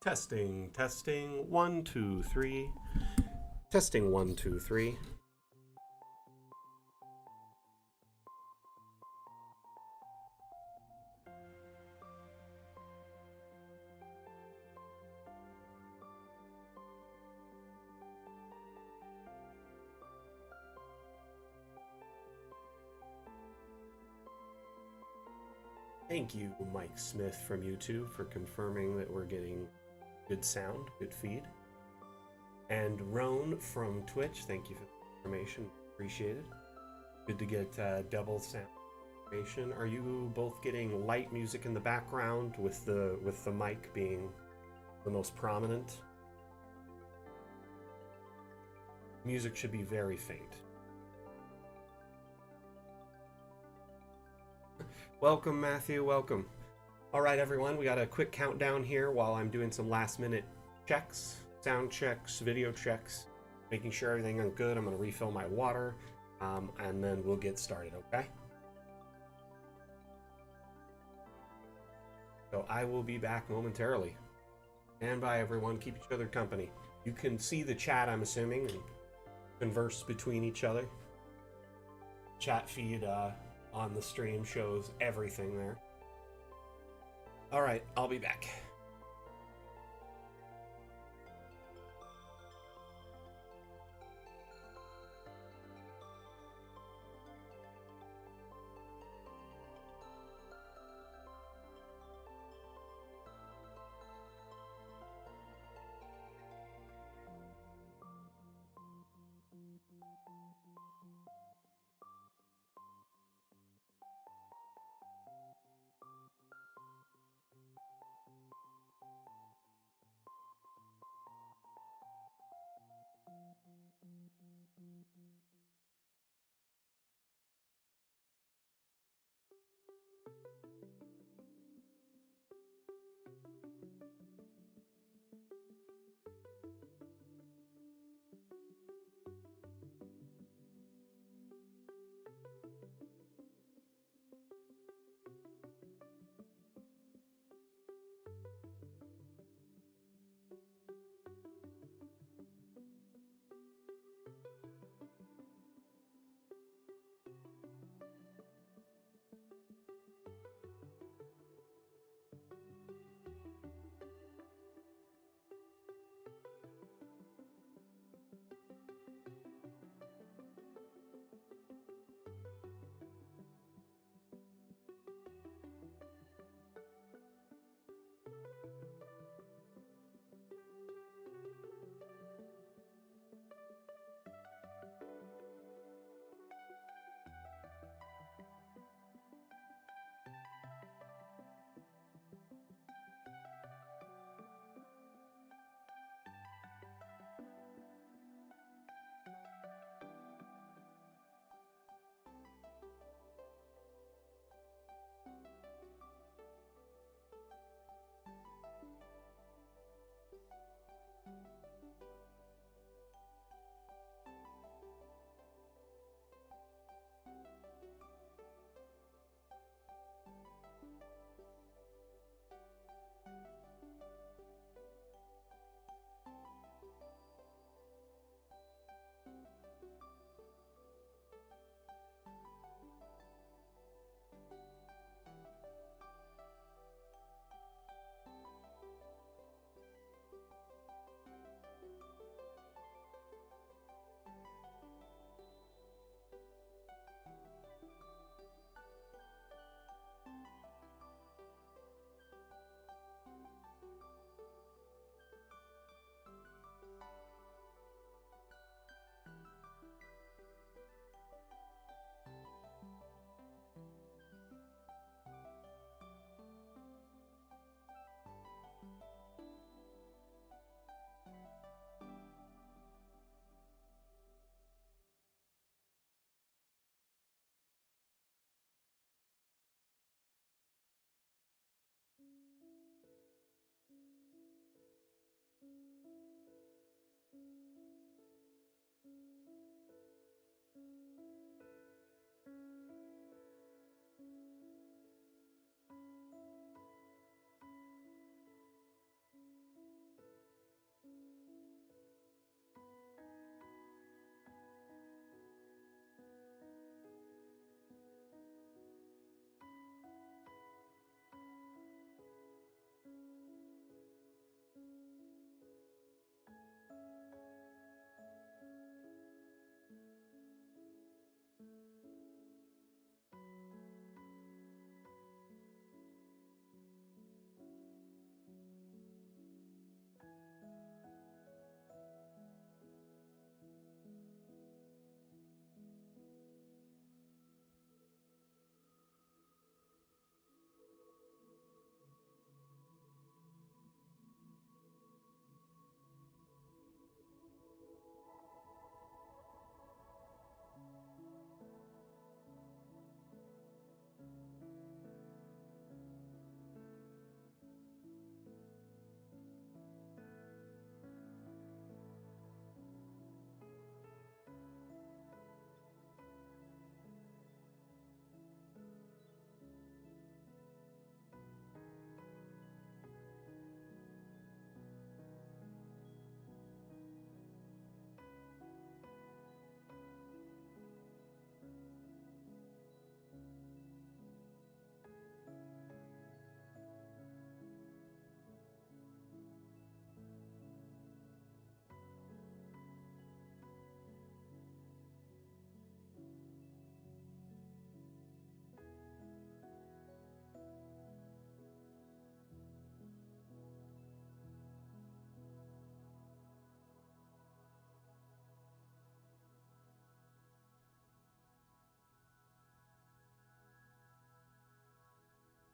Testing, testing, 1, 2, 3. Testing, 1, 2, 3. Thank you, Mike Smith from YouTube, for confirming that we're getting good sound, good feed. And Roan from Twitch, thank you for the information. Appreciate it. Good to get double sound information. Are you both getting light music in the background with the mic being the most prominent? Music should be very faint. Welcome, Matthew. Welcome. All right, everyone. We got a quick countdown here while I'm doing some last-minute checks, sound checks, video checks, making sure everything is good. I'm going to refill my water, and then we'll get started, okay? So I will be back momentarily. Stand by, everyone. Keep each other company. You can see the chat, I'm assuming, and converse between each other. Chat feed on the stream shows everything there. All right, I'll be back.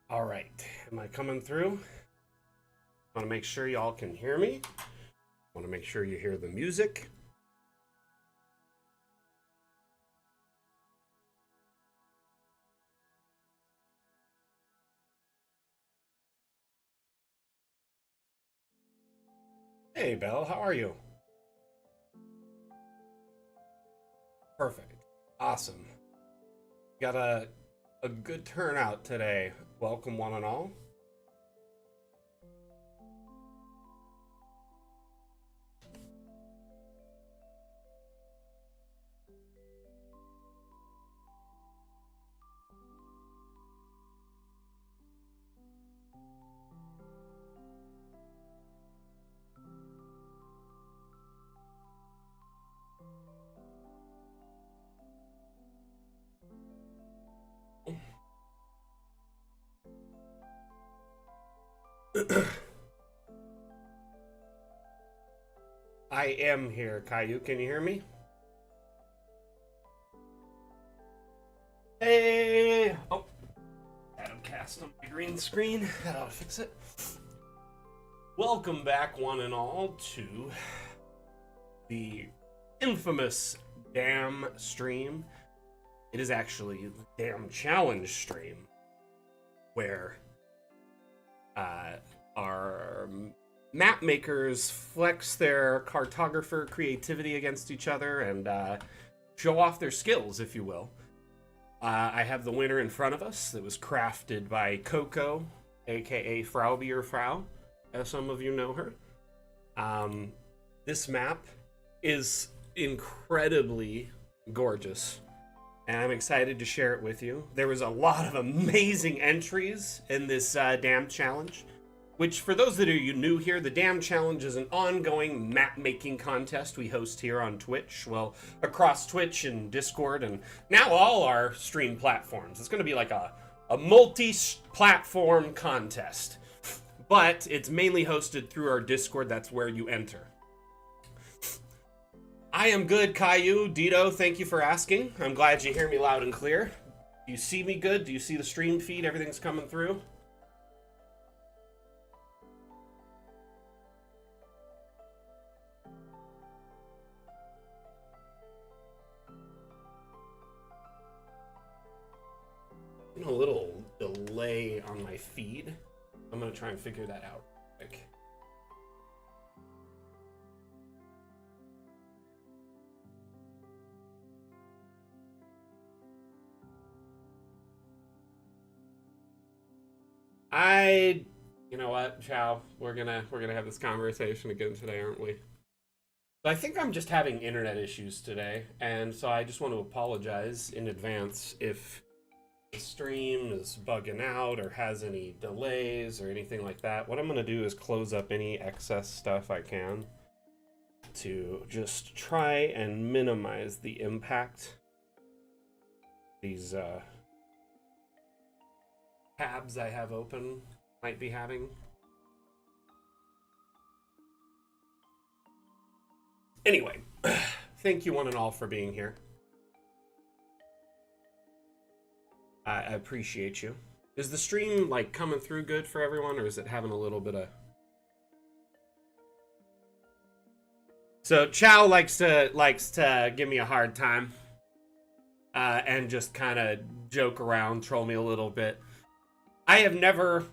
All right, am I coming through? I want to make sure y'all can hear me. I want to make sure you hear the music. Hey, Belle, how are you? Perfect. Awesome. Got a good turnout today. Welcome, one and all. I am here, Caillou. Can you hear me? Hey! Oh, Adam cast on my green screen. That'll fix it. Welcome back, one and all, to the infamous DAM stream. It is actually the DAM challenge stream, where our map makers flex their cartographer creativity against each other and show off their skills, if you will. I have the winner in front of us that was crafted by Coco, aka Fraubier Frau, as some of you know her. This map is incredibly gorgeous, and I'm excited to share it with you. There was a lot of amazing entries in this DAM challenge, which, for those that are new here, the DAM challenge is an ongoing map-making contest we host here on Twitch. Well, across Twitch and Discord, and now all our stream platforms. It's going to be like a multi-platform contest, but it's mainly hosted through our Discord. That's where you enter. I am good, Caillou. Dito, thank you for asking. I'm glad you hear me loud and clear. Do you see me good? Do you see the stream feed? Everything's coming through? A little delay on my feed. I'm gonna try and figure that out real quick. You know what, Chow? We're gonna have this conversation again today, aren't we? But I think I'm just having internet issues today, and so I just want to apologize in advance if the stream is bugging out or has any delays or anything like that. What I'm gonna do is close up any excess stuff I can to just try and minimize the impact these tabs I have open might be having. Anyway, thank you one and all for being here. I appreciate you. Is the stream like coming through good for everyone, or is it having a little bit of... So Chow likes to give me a hard time and just kind of joke around, troll me a little bit. I have never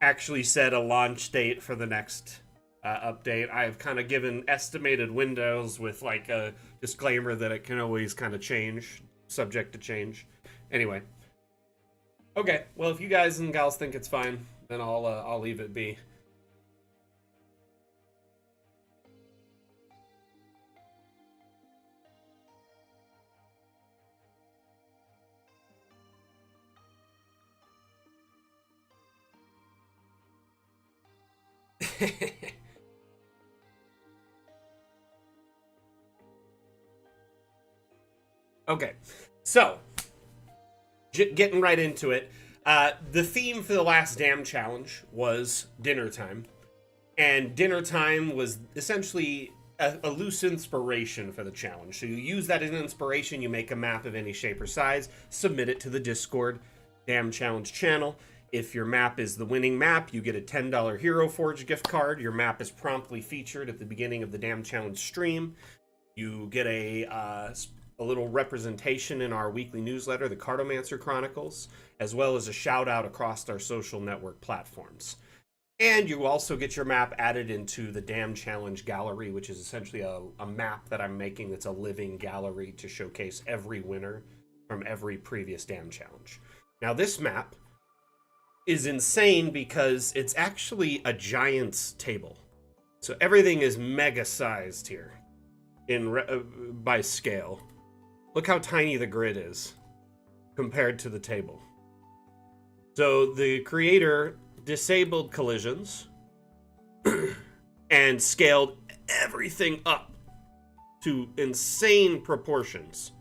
actually set a launch date for the next update. I have kind of given estimated windows with like a disclaimer that it can always kind of change, subject to change. Anyway. Okay, well, if you guys and gals think it's fine, then I'll leave it be. Okay, so getting right into it. The theme for the last DAM challenge was dinner time, and dinner time was essentially a loose inspiration for the challenge. So you use that as an inspiration, you make a map of any shape or size, submit it to the Discord DAM challenge channel, If your map is the winning map, you get a $10 Hero Forge gift card. Your map is promptly featured at the beginning of the DAM Challenge stream. You get a little representation in our weekly newsletter, the Cartomancer Chronicles, as well as a shout out across our social network platforms. And you also get your map added into the DAM Challenge Gallery, which is essentially a map that I'm making that's a living gallery to showcase every winner from every previous DAM Challenge. Now, this map is insane because it's actually a giant's table. So everything is mega sized here by scale. Look how tiny the grid is compared to the table. So the creator disabled collisions and scaled everything up to insane proportions.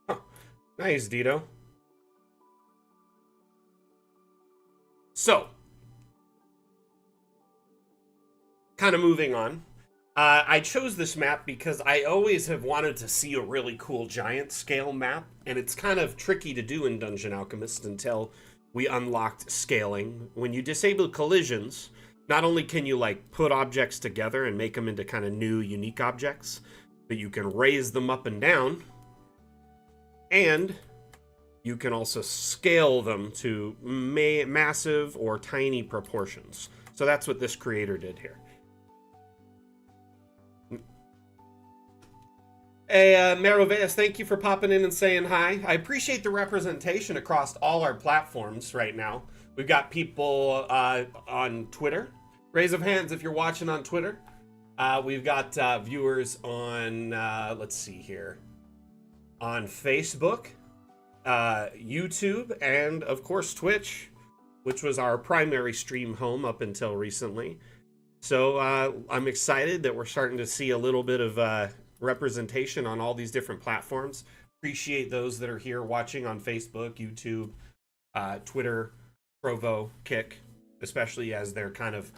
Huh. Nice, Dito. So, kind of moving on. I chose this map because I always have wanted to see a really cool giant scale map, and it's kind of tricky to do in Dungeon Alchemist until we unlocked scaling. When you disable collisions, not only can you like put objects together and make them into kind of new unique objects, but you can raise them up and down, and you can also scale them to massive or tiny proportions. So that's what this creator did here. Hey, Meroveus, thank you for popping in and saying hi. I appreciate the representation across all our platforms right now. We've got people on Twitter. Raise of hands if you're watching on Twitter. We've got viewers on, let's see here, on Facebook, YouTube, and of course Twitch, which was our primary stream home up until recently. So I'm excited that we're starting to see a little bit of representation on all these different platforms. Appreciate those that are here watching on Facebook, YouTube, Twitter, Provo, Kick, especially as they're kind of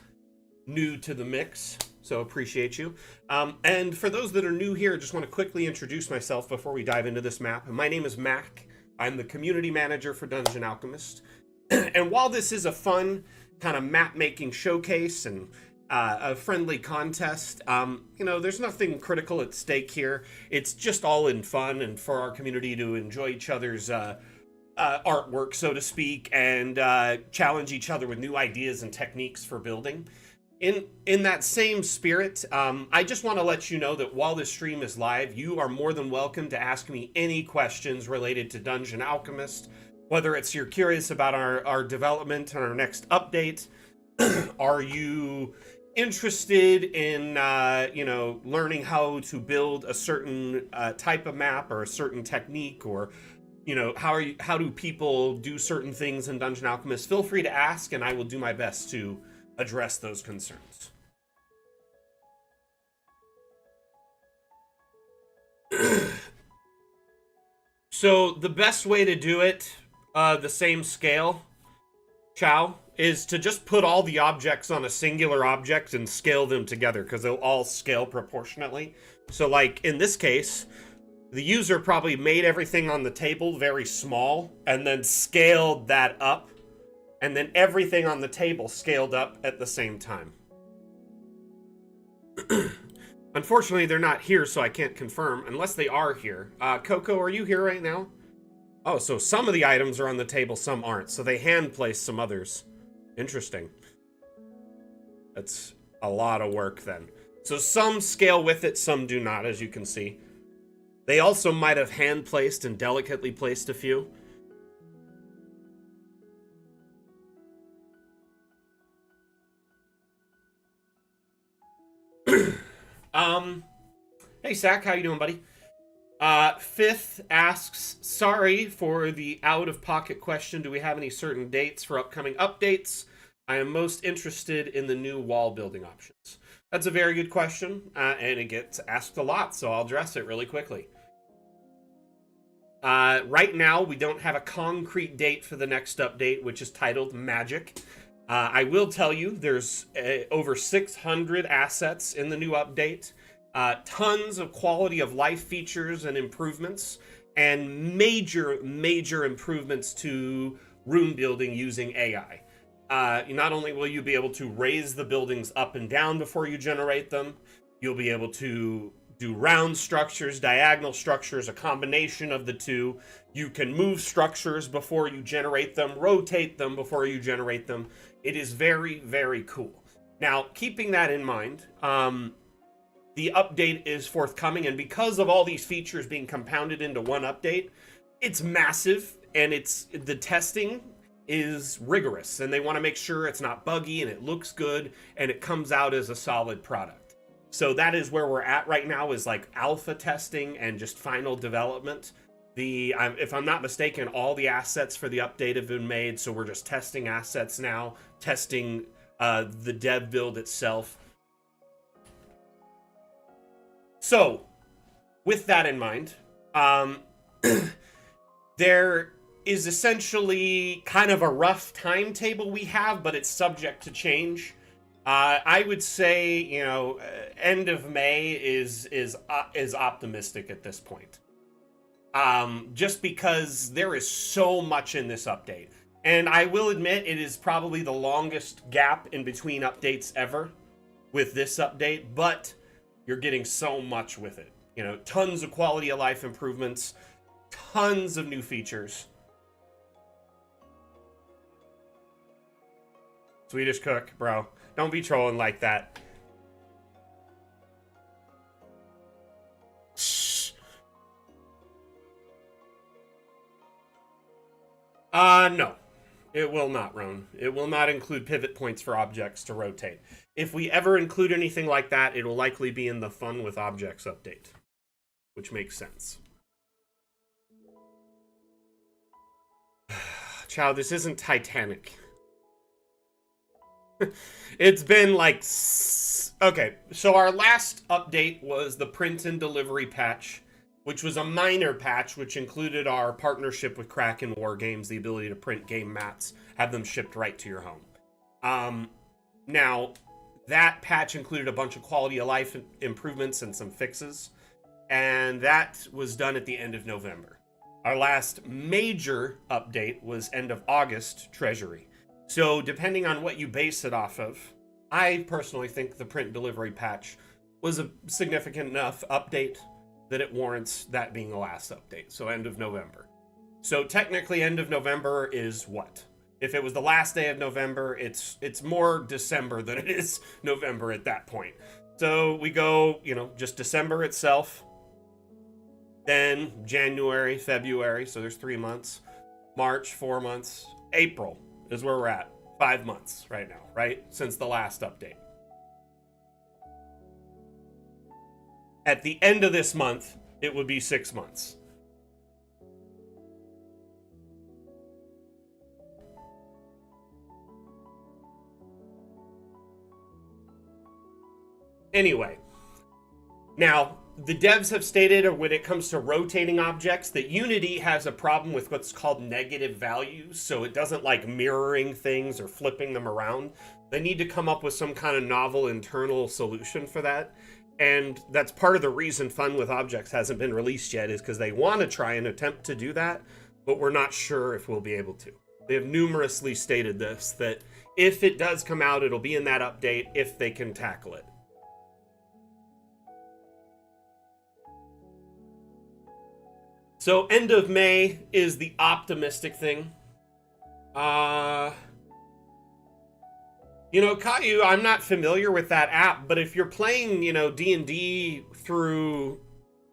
new to the mix. So appreciate you. And for those that are new here, I just want to quickly introduce myself before we dive into this map. My name is Mac. I'm the community manager for Dungeon Alchemist. And while this is a fun kind of map making showcase and a friendly contest, you know, there's nothing critical at stake here. It's just all in fun and for our community to enjoy each other's artwork, so to speak, and challenge each other with new ideas and techniques for building. In that same spirit, I just want to let you know that while this stream is live, you are more than welcome to ask me any questions related to Dungeon Alchemist, whether it's you're curious about our development and our next update. Are you interested in you know, learning how to build a certain type of map or a certain technique, or you know, how do people do certain things in Dungeon Alchemist? Feel free to ask, and I will do my best to address those concerns. So the best way to do it, the same scale, Chow, is to just put all the objects on a singular object and scale them together, because they'll all scale proportionately. So like in this case, the user probably made everything on the table very small and then scaled that up, and then everything on the table scaled up at the same time. Unfortunately, they're not here, so I can't confirm, unless they are here. Coco, are you here right now? Oh, so some of the items are on the table, some aren't. So they hand-placed some others. Interesting. That's a lot of work then. So some scale with it, some do not, as you can see. They also might have hand-placed and delicately placed a few. Hey, Sack, how you doing, buddy? Fifth asks, sorry for the out-of-pocket question. Do we have any certain dates for upcoming updates? I am most interested in the new wall building options. That's a very good question, and it gets asked a lot, so I'll address it really quickly. Right now, we don't have a concrete date for the next update, which is titled Magic. I will tell you, there's over 600 assets in the new update, tons of quality of life features and improvements, and major improvements to room building using AI. Not only will you be able to raise the buildings up and down before you generate them, you'll be able to do round structures, diagonal structures, a combination of the two. You can move structures before you generate them, rotate them before you generate them. It is very cool. Now, keeping that in mind, the update is forthcoming, and because of all these features being compounded into one update, it's massive, and the testing is rigorous, and they want to make sure it's not buggy and it looks good and it comes out as a solid product. So that is where we're at right now, is like alpha testing and just final development. If I'm not mistaken, all the assets for the update have been made, so we're just testing assets now, testing the dev build itself. So, with that in mind, there is essentially kind of a rough timetable we have, but it's subject to change. I would say, end of May is optimistic at this point. Just because there is so much in this update. And I will admit, it is probably the longest gap in between updates ever with this update, but you're getting so much with it. Tons of quality of life improvements, tons of new features. Swedish cook, bro. Don't be trolling like that. Shh. No. It will not, Roan. It will not include pivot points for objects to rotate. If we ever include anything like that, it will likely be in the Fun with Objects update, which makes sense. Chow, this isn't Titanic. It's been like... Okay, so our last update was the print and delivery patch, which was a minor patch, which included our partnership with Kraken War Games, the ability to print game mats, have them shipped right to your home. Now, that patch included a bunch of quality of life improvements and some fixes, and that was done at the end of November. Our last major update was end of August, Treasury. So, depending on what you base it off of, I personally think the print delivery patch was a significant enough update that it warrants that being the last update. So end of November. So technically end of November is what? If it was the last day of November, it's more December than it is November at that point. So we go, just December itself, then January, February, so there's 3 months, March, 4 months, April is where we're at. 5 months right now, right? Since the last update. At the end of this month, it would be 6 months. Anyway, now, the devs have stated, or when it comes to rotating objects, that Unity has a problem with what's called negative values, so it doesn't like mirroring things or flipping them around. They need to come up with some kind of novel internal solution for that. And that's part of the reason Fun with Objects hasn't been released yet, is because they want to try and attempt to do that, but we're not sure if we'll be able to. They have numerously stated this, that if it does come out, it'll be in that update if they can tackle it. So end of May is the optimistic thing. Caillou, I'm not familiar with that app, but if you're playing, D&D through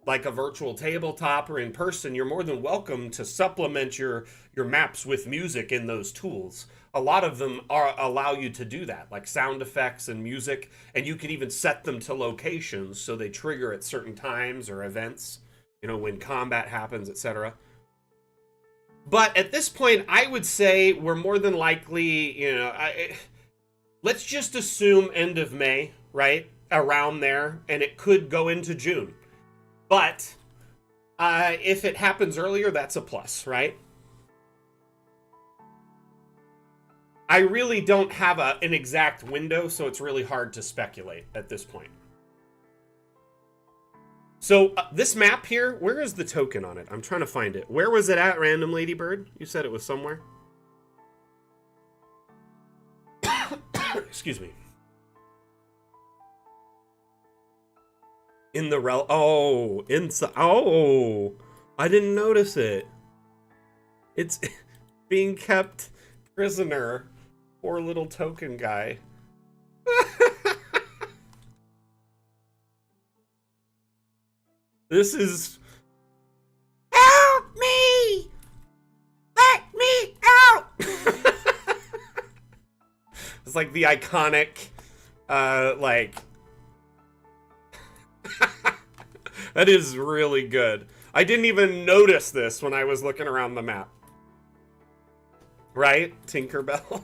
like a virtual tabletop or in person, you're more than welcome to supplement your maps with music in those tools. A lot of them allow you to do that, like sound effects and music, and you can even set them to locations so they trigger at certain times or events, when combat happens, etc. But at this point, I would say we're more than likely, let's just assume end of May, right? Around there, and it could go into June. But if it happens earlier, that's a plus, right? I really don't have an exact window, so it's really hard to speculate at this point. So this map here, where is the token on it? I'm trying to find it. Where was it at, Random Ladybird? You said it was somewhere. Excuse me. In the oh, inside. Oh, I didn't notice it. It's being kept prisoner. Poor little token guy. This is... Help me! Let me out! It's like the iconic, like... That is really good. I didn't even notice this when I was looking around the map. Right? Tinkerbell.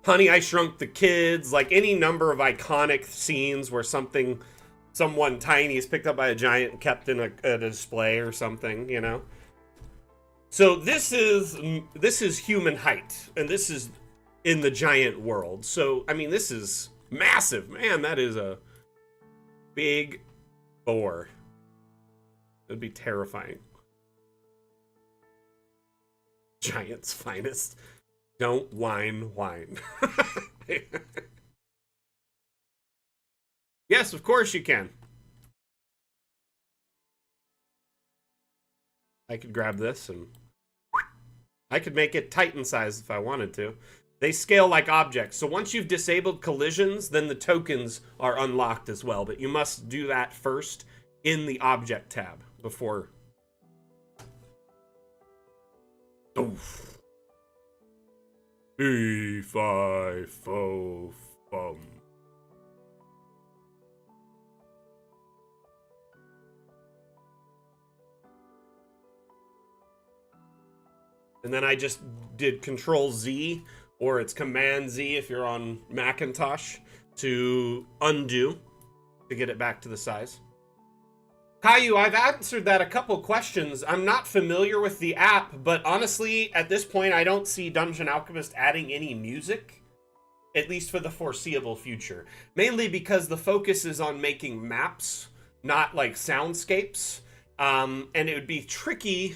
Honey, I Shrunk the Kids. Like any number of iconic scenes where someone tiny is picked up by a giant and kept in a display or something, you know? So this is human height, and this is in the giant world. So, I mean, this is massive. Man, that is a big boar. It'd be terrifying. Giant's finest. Don't whine. Yes, of course you can. I could grab this and I could make it Titan size if I wanted to. They scale like objects. So once you've disabled collisions, then the tokens are unlocked as well. But you must do that first in the object tab before. Oof. 3, 5, 4, 5. And then I just did Control Z, or it's Command Z if you're on Macintosh, to undo, to get it back to the size. Caillou, I've answered that a couple questions. I'm not familiar with the app, but honestly, at this point, I don't see Dungeon Alchemist adding any music, at least for the foreseeable future. Mainly because the focus is on making maps, not like soundscapes, and it would be tricky.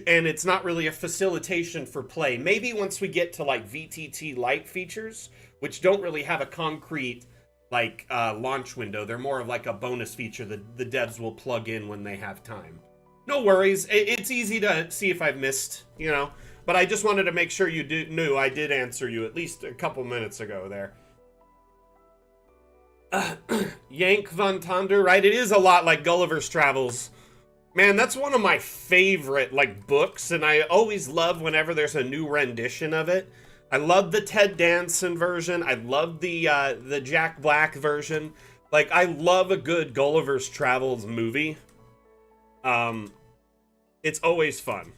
And it's not really a facilitation for play. Maybe once we get to like VTT Lite features, which don't really have a concrete like launch window. They're more of like a bonus feature that the devs will plug in when they have time. No worries. It's easy to see if I've missed, you know. But I just wanted to make sure you knew I did answer you at least a couple minutes ago there. Yank Van Tonder, right? It is a lot like Gulliver's Travels. Man, that's one of my favorite, like, books, and I always love whenever there's a new rendition of it. I love the Ted Danson version. I love the Jack Black version. Like, I love a good Gulliver's Travels movie. It's always fun.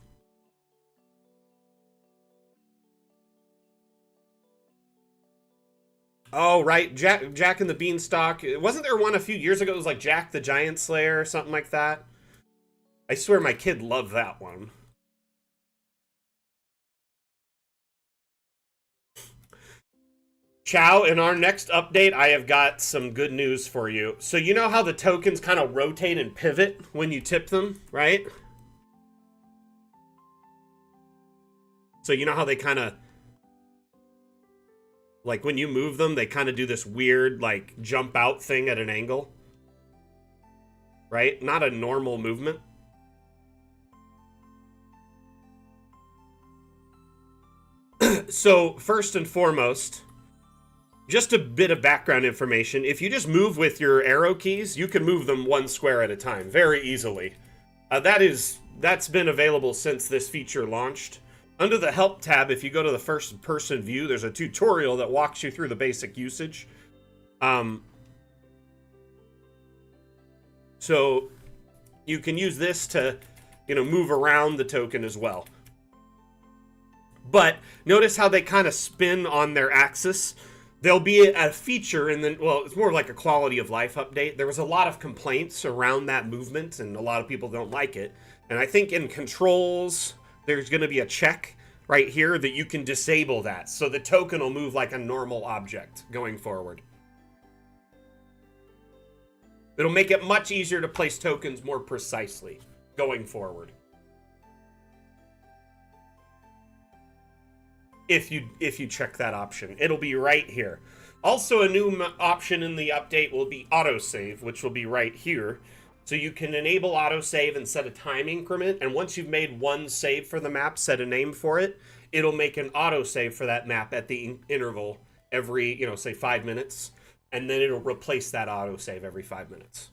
Oh, right, Jack and the Beanstalk. Wasn't there one a few years ago? It was like Jack the Giant Slayer or something like that. I swear my kid loved that one. Chow, in our next update, I have got some good news for you. So you know how the tokens kind of rotate and pivot when you tip them, right? So you know how they kind of, like when you move them, they kind of do this weird, like, jump out thing at an angle? Right? Not a normal movement. So, first and foremost, just a bit of background information. If you just move with your arrow keys, you can move them one square at a time very easily. That's been available since this feature launched. Under the Help tab, if you go to the first person view, there's a tutorial that walks you through the basic usage. So, you can use this to, you know, move around the token as well. But notice how they kind of spin on their axis. There'll be a feature, and then, well, it's more like a quality of life update. There was a lot of complaints around that movement, and a lot of people don't like it. And I think in controls, there's going to be a check right here that you can disable that. So the token will move like a normal object going forward. It'll make it much easier to place tokens more precisely going forward. If you check that option, it'll be right here. Also, a new option in the update will be autosave, which will be right here. So you can enable autosave and set a time increment, and once you've made one save for the map, set a name for it, it'll make an autosave for that map at the interval every, say 5 minutes, and then it'll replace that autosave every 5 minutes.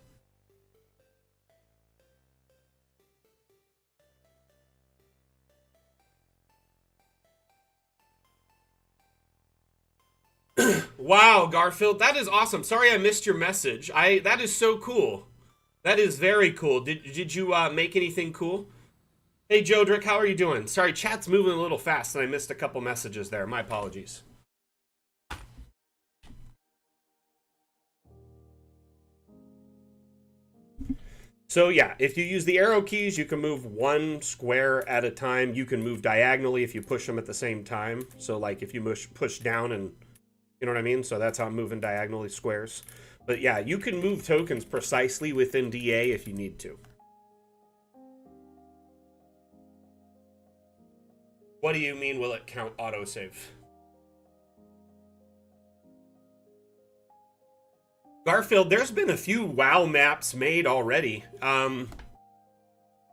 Wow, Garfield, that is awesome. Sorry I missed your message. That is so cool. That is very cool. Did you make anything cool? Hey, Jodrick, how are you doing? Sorry, chat's moving a little fast and I missed a couple messages there. My apologies. So yeah, if you use the arrow keys, you can move one square at a time. You can move diagonally if you push them at the same time. So like if you push down and, you know what I mean? So that's how I'm moving diagonally squares. But yeah, you can move tokens precisely within DA if you need to. What do you mean, will it count autosave? Garfield, there's been a few WoW maps made already.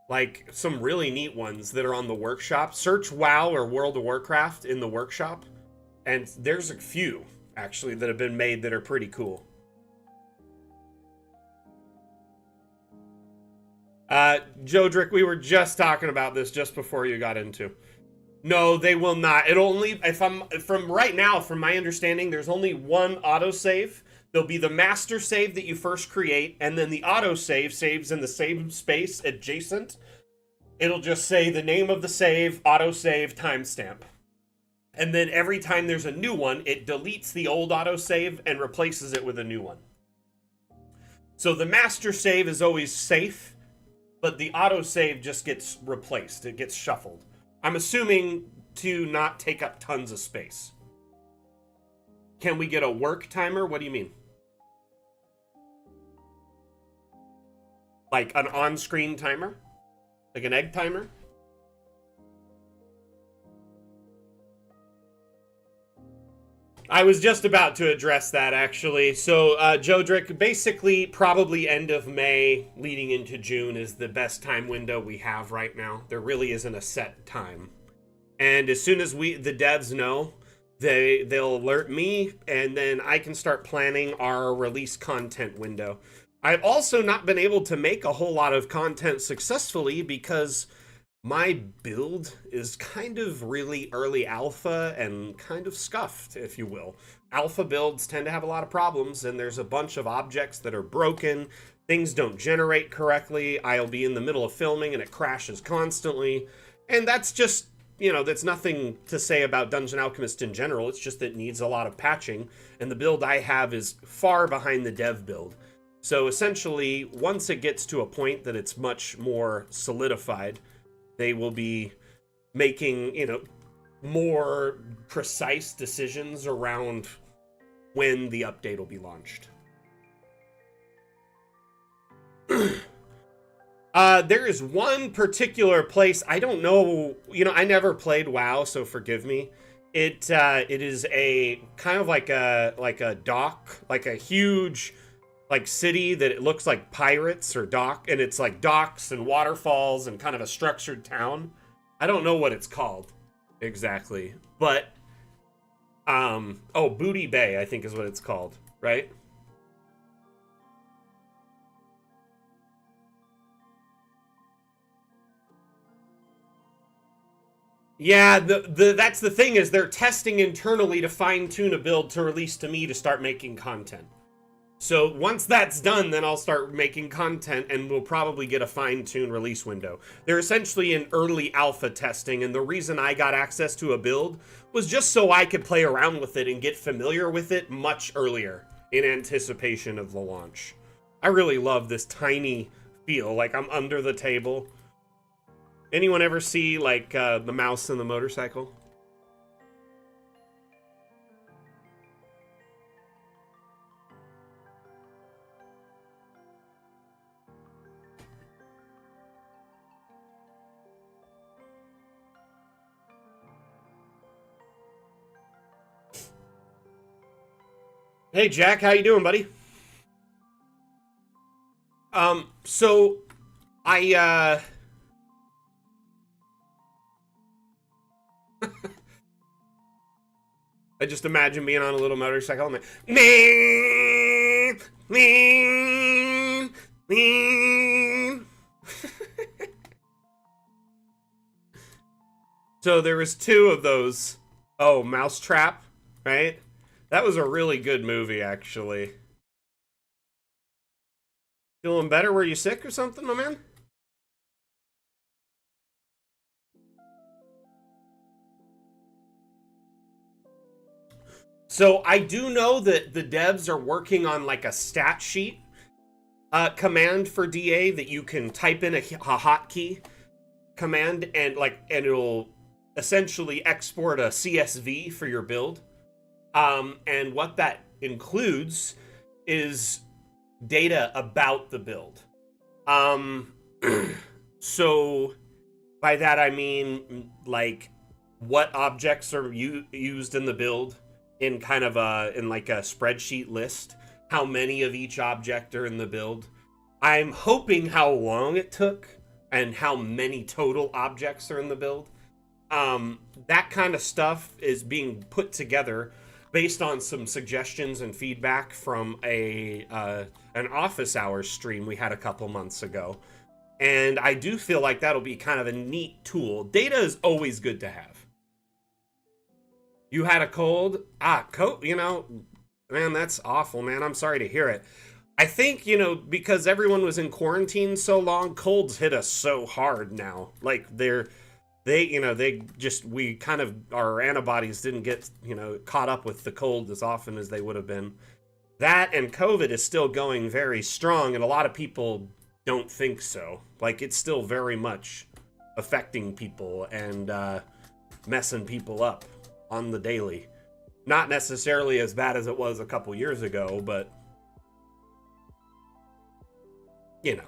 Like some really neat ones that are on the workshop. Search WoW or World of Warcraft in the workshop. And there's a few, actually, that have been made that are pretty cool. Jodrick, we were just talking about this just before you got into. No, they will not. It only, from right now, from my understanding, there's only one autosave. There'll be the master save that you first create, and then the autosave saves in the same space adjacent. It'll just say the name of the save, autosave, timestamp. And then every time there's a new one, it deletes the old autosave and replaces it with a new one. So the master save is always safe, but the autosave just gets replaced. It gets shuffled. I'm assuming to not take up tons of space. Can we get a work timer? What do you mean? Like an on-screen timer? Like an egg timer? I was just about to address that, actually. So, Jodrick, basically, probably end of May leading into June is the best time window we have right now. There really isn't a set time. And as soon as the devs know, they'll alert me, and then I can start planning our release content window. I've also not been able to make a whole lot of content successfully because my build is kind of really early alpha and kind of scuffed, if you will. Alpha builds tend to have a lot of problems, and there's a bunch of objects that are broken. Things don't generate correctly. I'll be in the middle of filming and it crashes constantly. And that's just, that's nothing to say about Dungeon Alchemist in general. It's just that it needs a lot of patching, and the build I have is far behind the dev build. So essentially, once it gets to a point that it's much more solidified, they will be making, more precise decisions around when the update will be launched. There is one particular place, I don't know, I never played WoW, so forgive me. It is a kind of like a dock, like a huge city that it looks like pirates or dock, and it's like docks and waterfalls and kind of a structured town. I don't know what it's called exactly, but Booty Bay, I think is what it's called, right? Yeah, that's the thing, is they're testing internally to fine-tune a build to release to me to start making content. So once that's done, then I'll start making content, and we'll probably get a fine-tuned release window. They're essentially in early alpha testing, and the reason I got access to a build was just so I could play around with it and get familiar with it much earlier in anticipation of the launch. I really love this tiny feel, like I'm under the table. Anyone ever see like the mouse and the motorcycle? Hey Jack, how you doing, buddy? So I I just imagine being on a little motorcycle. I'm like, mean, mean, mean. So there was two of those. Oh, Mousetrap, right? That was a really good movie, actually. Feeling better? Were you sick or something, my man? So I do know that the devs are working on like a stat sheet command for DA that you can type in a hotkey command and it'll essentially export a CSV for your build. And what that includes is data about the build. Um, so by that I mean like what objects are used in the build in kind of in like a spreadsheet list, how many of each object are in the build. I'm hoping how long it took and how many total objects are in the build. That kind of stuff is being put together based on some suggestions and feedback from a an office hours stream we had a couple months ago. And I do feel like that'll be kind of a neat tool. Data is always good to have. You had a cold? Man, that's awful, man. I'm sorry to hear it. I think, because everyone was in quarantine so long, colds hit us so hard now. Like we kind of, our antibodies didn't get, caught up with the cold as often as they would have been. That and COVID is still going very strong, and a lot of people don't think so. Like, it's still very much affecting people and messing people up on the daily. Not necessarily as bad as it was a couple years ago, but you know.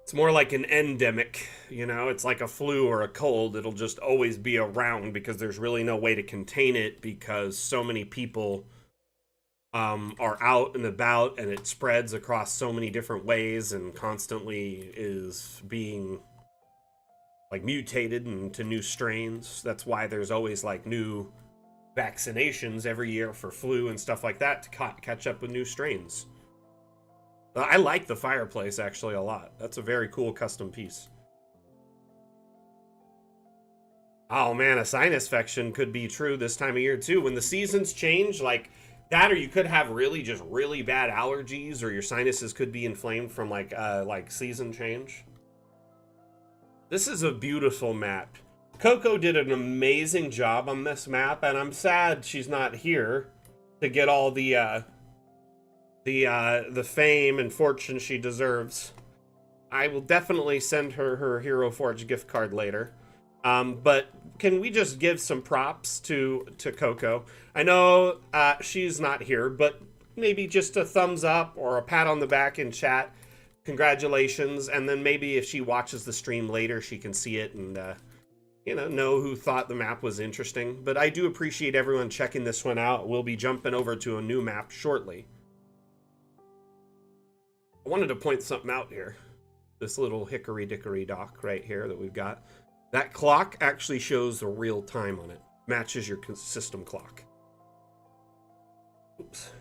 It's more like an endemic, it's like a flu or a cold. It'll just always be around because there's really no way to contain it because so many people are out and about and it spreads across so many different ways and constantly is being like mutated into new strains. That's why there's always like new vaccinations every year for flu and stuff like that to catch up with new strains. I like the fireplace actually a lot. That's a very cool custom piece. Oh man, a sinus infection could be true this time of year too. When the seasons change, like that, or you could have really just really bad allergies, or your sinuses could be inflamed from like season change. This is a beautiful map. Coco did an amazing job on this map, and I'm sad she's not here to get all the fame and fortune she deserves. I will definitely send her Hero Forge gift card later. But can we just give some props to Coco? I know she's not here, but maybe just a thumbs up or a pat on the back in chat. Congratulations, and then maybe if she watches the stream later, she can see it and know who thought the map was interesting. But I do appreciate everyone checking this one out. We'll be jumping over to a new map shortly. I wanted to point something out here. This little hickory dickory dock right here that we've got. That clock actually shows the real time on it. Matches your system clock. Oops.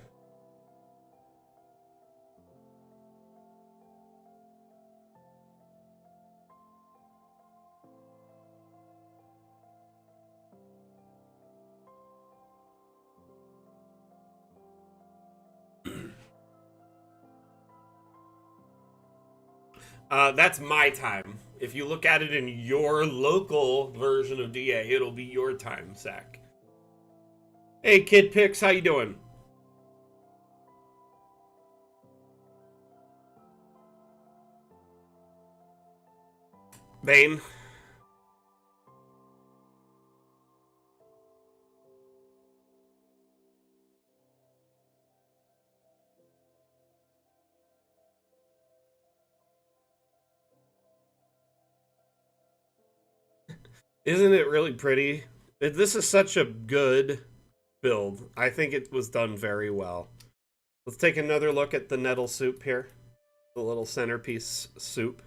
That's my time. If you look at it in your local version of DA, it'll be your time, Zach. Hey, Kid Pix, how you doing? Bane. Isn't it really pretty? This is such a good build. I think it was done very well. Let's take another look at the nettle soup here. The little centerpiece soup.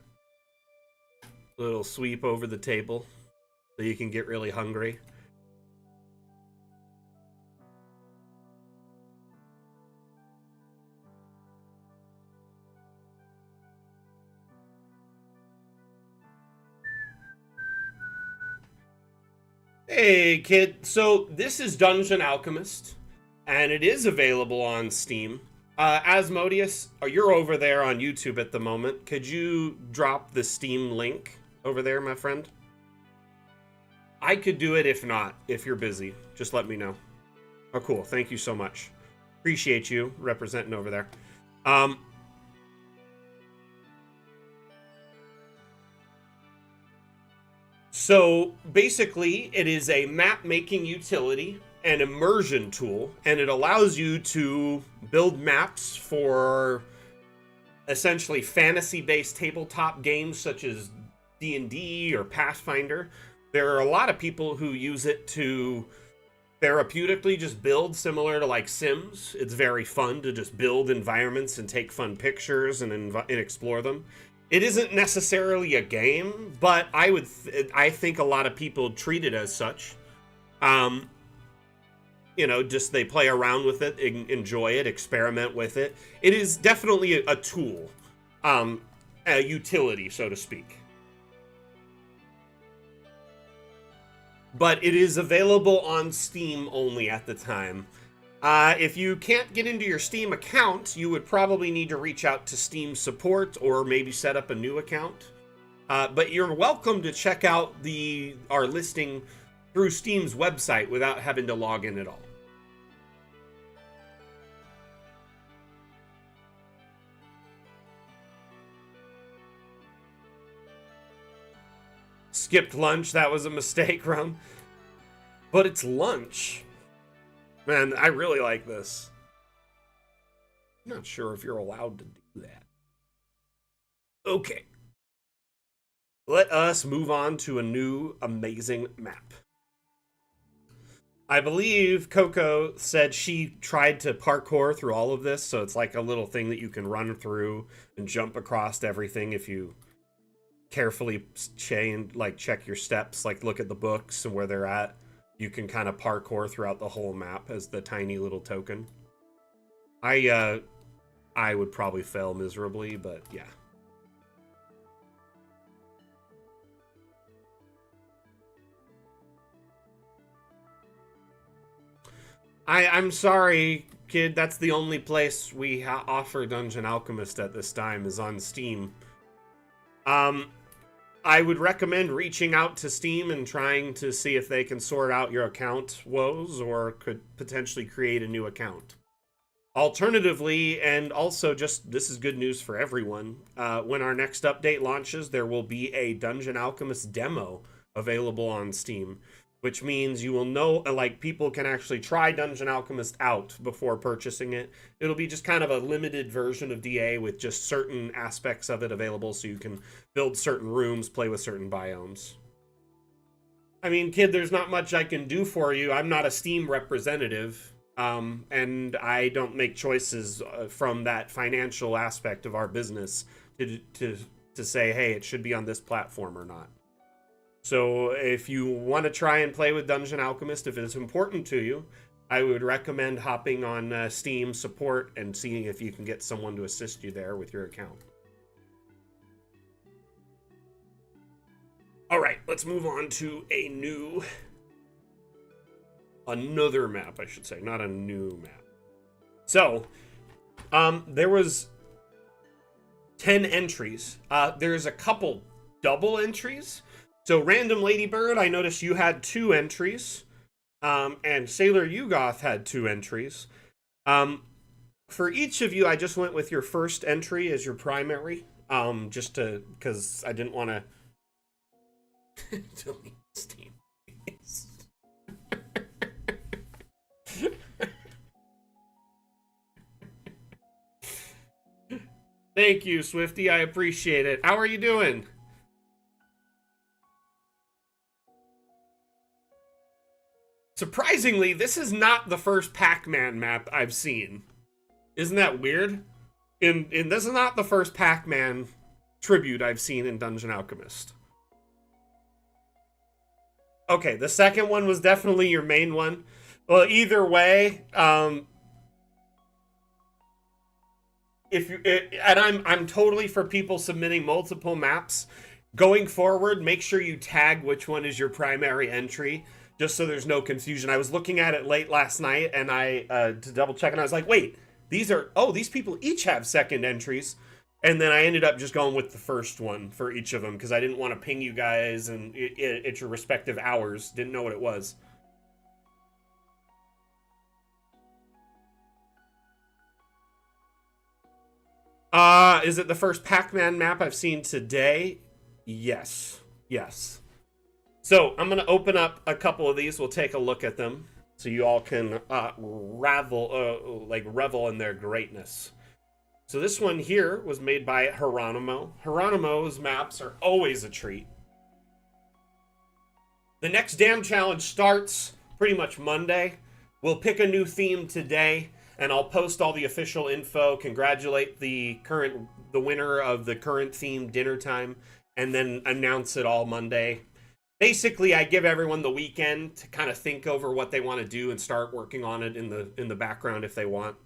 Little sweep over the table so you can get really hungry. Hey, kid. So this is Dungeon Alchemist, and it is available on Steam. Asmodeus, you're over there on YouTube at the moment. Could you drop the Steam link over there, my friend? I could do it if not, if you're busy. Just let me know. Oh, cool. Thank you so much. Appreciate you representing over there. So basically, it is a map making utility and immersion tool, and it allows you to build maps for essentially fantasy-based tabletop games such as D&D or Pathfinder. There are a lot of people who use it to therapeutically just build, similar to like Sims. It's very fun to just build environments and take fun pictures and explore them. It isn't necessarily a game, but I think a lot of people treat it as such. You know, just they play around with it, enjoy it, experiment with it. It is definitely a tool, a utility, so to speak. But it is available on Steam only at the time. If you can't get into your Steam account, you would probably need to reach out to Steam support or maybe set up a new account. But you're welcome to check out our listing through Steam's website without having to log in at all. Skipped lunch, that was a mistake, Rum. But it's lunch. Man, I really like this. I'm not sure if you're allowed to do that. Okay. Let us move on to a new amazing map. I believe Coco said she tried to parkour through all of this, so it's like a little thing that you can run through and jump across everything if you carefully check your steps, like look at the books and where they're at. You can kind of parkour throughout the whole map as the tiny little token. I would probably fail miserably, but yeah. I'm sorry, kid. That's the only place we offer Dungeon Alchemist at this time is on Steam. I would recommend reaching out to Steam and trying to see if they can sort out your account woes or could potentially create a new account. Alternatively, and also just this is good news for everyone, when our next update launches, there will be a Dungeon Alchemist demo available on Steam, which means you will know, like, people can actually try Dungeon Alchemist out before purchasing it. It'll be just kind of a limited version of DA with just certain aspects of it available so you can build certain rooms, play with certain biomes. I mean, kid, there's not much I can do for you. I'm not a Steam representative, and I don't make choices from that financial aspect of our business to say, hey, it should be on this platform or not. So if you want to try and play with Dungeon Alchemist, if it's important to you, I would recommend hopping on Steam support and seeing if you can get someone to assist you there with your account. All right, let's move on to another map, I should say, not a new map. So, there was 10 entries. There's a couple double entries. So Random Ladybird, I noticed you had 2 entries. And Sailor Yugoth had 2 entries. For each of you, I just went with your first entry as your primary. Just to, because I didn't want to delete Steam. Thank you, Swifty. I appreciate it. How are you doing? Surprisingly, this is not the first Pac-Man map I've seen. Isn't that weird? And this is not the first Pac-Man tribute I've seen in Dungeon Alchemist. Okay, the second one was definitely your main one. Well, either way, if you and I'm totally for people submitting multiple maps. Going forward, make sure you tag which one is your primary entry, just so there's no confusion. I was looking at it late last night, and I to double check, and I was like, wait, these people each have second entries. And then I ended up just going with the first one for each of them, because I didn't want to ping you guys and at your respective hours. Didn't know what it was. Is it the first Pac-Man map I've seen today? Yes. Yes. So I'm going to open up a couple of these. We'll take a look at them so you all can revel in their greatness. So this one here was made by Geronimo. Geronimo's maps are always a treat. The next DAM challenge starts pretty much Monday. We'll pick a new theme today, and I'll post all the official info, congratulate the winner of the current theme, Dinner Time, and then announce it all Monday. Basically, I give everyone the weekend to kind of think over what they want to do and start working on it in the background if they want.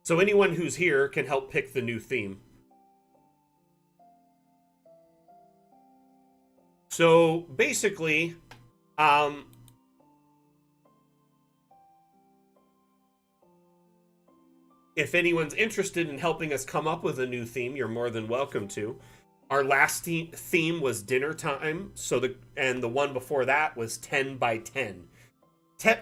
So anyone who's here can help pick the new theme. So basically, if anyone's interested in helping us come up with a new theme, you're more than welcome to. Our last theme was Dinner Time, and the one before that was 10 by 10.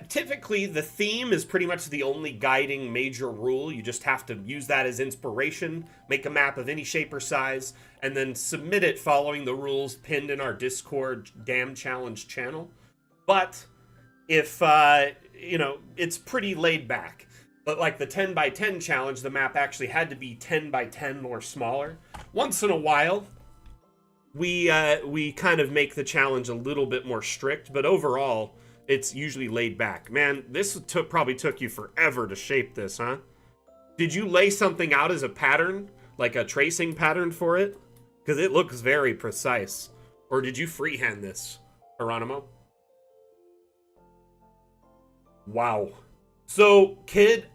Typically, the theme is pretty much the only guiding major rule. You just have to use that as inspiration, make a map of any shape or size, and then submit it following the rules pinned in our Discord DAM Challenge channel. But if, it's pretty laid back. But like the 10 by 10 challenge, the map actually had to be 10 by 10 or smaller. Once in a while, we kind of make the challenge a little bit more strict, but overall, it's usually laid back. Man, this probably took you forever to shape this, huh? Did you lay something out as a pattern? Like a tracing pattern for it? Because it looks very precise. Or did you freehand this, Geronimo? Wow. So, kid,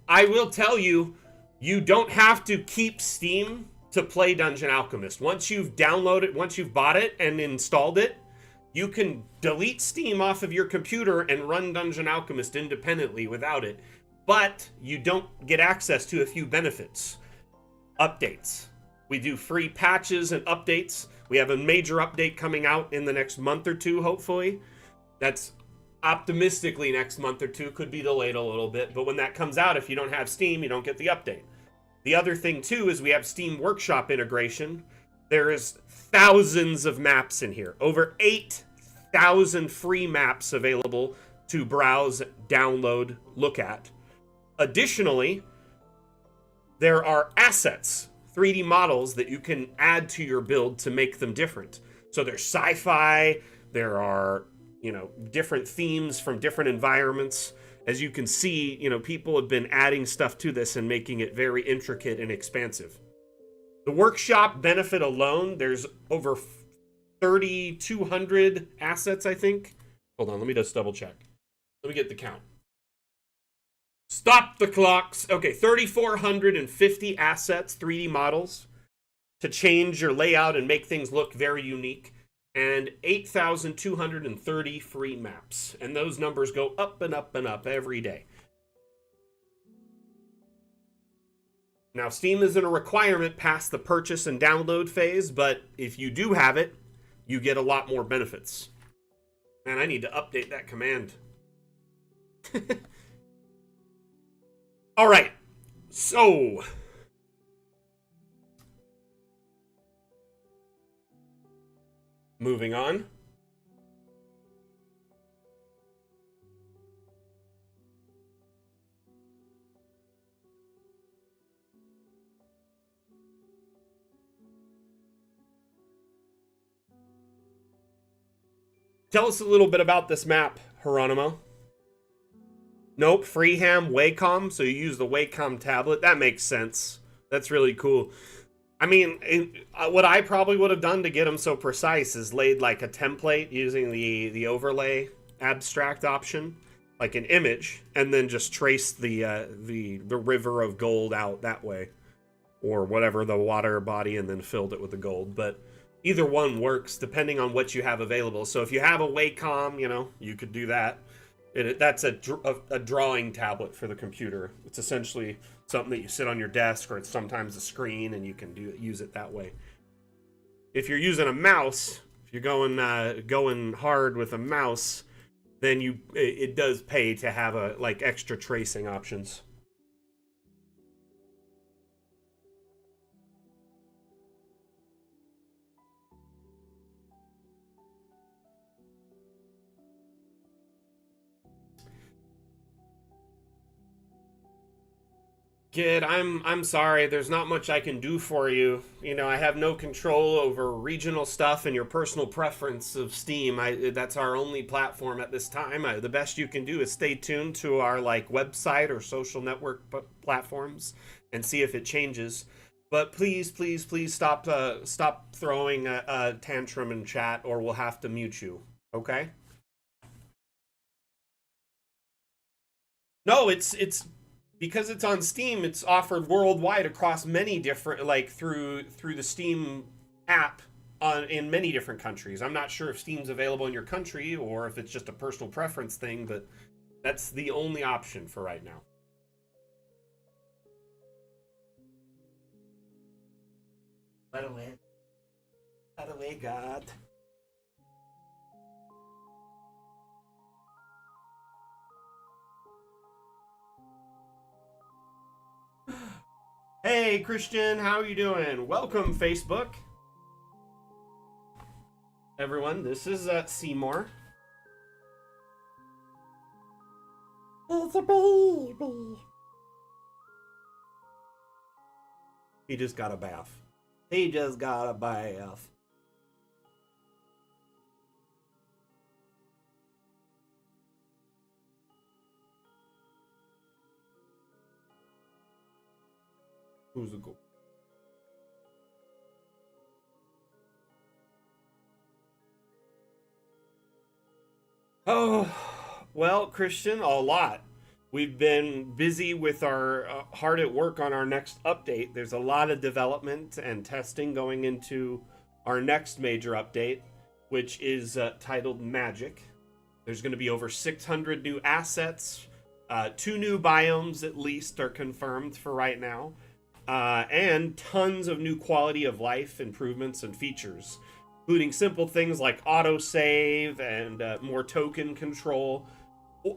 I will tell you, you don't have to keep Steam to play Dungeon Alchemist. Once you've downloaded, once you've bought it and installed it, you can delete Steam off of your computer and run Dungeon Alchemist independently without it. But you don't get access to a few benefits. Updates. We do free patches and updates. We have a major update coming out in the next month or two, hopefully. That's optimistically next month or two. Could be delayed a little bit. But when that comes out, if you don't have Steam, you don't get the update. The other thing, too, is we have Steam Workshop integration. There is thousands of maps in here. Over 8,000 free maps available to browse, download, look at. Additionally, there are assets, 3D models that you can add to your build to make them different. So there's sci-fi, there are, different themes from different environments. As you can see, people have been adding stuff to this and making it very intricate and expansive. The workshop benefit alone, there's over 3,200 assets, I think. Hold on, let me just double check. Let me get the count. Stop the clocks. Okay, 3,450 assets, 3D models, to change your layout and make things look very unique. And 8,230 free maps. And those numbers go up and up and up every day. Now, Steam isn't a requirement past the purchase and download phase, but if you do have it, you get a lot more benefits. Man, I need to update that command. All right, so moving on. Tell us a little bit about this map, Geronimo. Nope, Freeham, Wacom, so you use the Wacom tablet. That makes sense. That's really cool. I mean, what I probably would have done to get them so precise is laid like a template using the overlay abstract option, like an image, and then just trace the river of gold out that way, or whatever the water body, and then filled it with the gold. But either one works depending on what you have available. So if you have a Wacom, you know, you could do that. That's a drawing tablet for the computer. It's essentially something that you sit on your desk, or it's sometimes a screen, and you can use it that way. If you're using a mouse, if you're going hard with a mouse, then it does pay to have like extra tracing options. Kid, I'm sorry. There's not much I can do for you. You know, I have no control over regional stuff and your personal preference of Steam. That's our only platform at this time. The best you can do is stay tuned to our like website or social network platforms and see if it changes. But please, please, please stop throwing a tantrum in chat, or we'll have to mute you. Okay? No, it's because it's on Steam, it's offered worldwide across many different, like through the Steam app in many different countries. I'm not sure if Steam's available in your country or if it's just a personal preference thing, but that's the only option for right now. By the way, God. Hey, Christian, how are you doing? Welcome, Facebook. Everyone, this is Seymour. It's a baby. He just got a bath. He just got a bath. Who's the goal? Oh, well, Christian, a lot. We've been busy with our hard at work on our next update. There's a lot of development and testing going into our next major update, which is titled Magic. There's going to be over 600 new assets. 2 new biomes at least are confirmed for right now. And tons of new quality of life improvements and features, including simple things like autosave and more token control.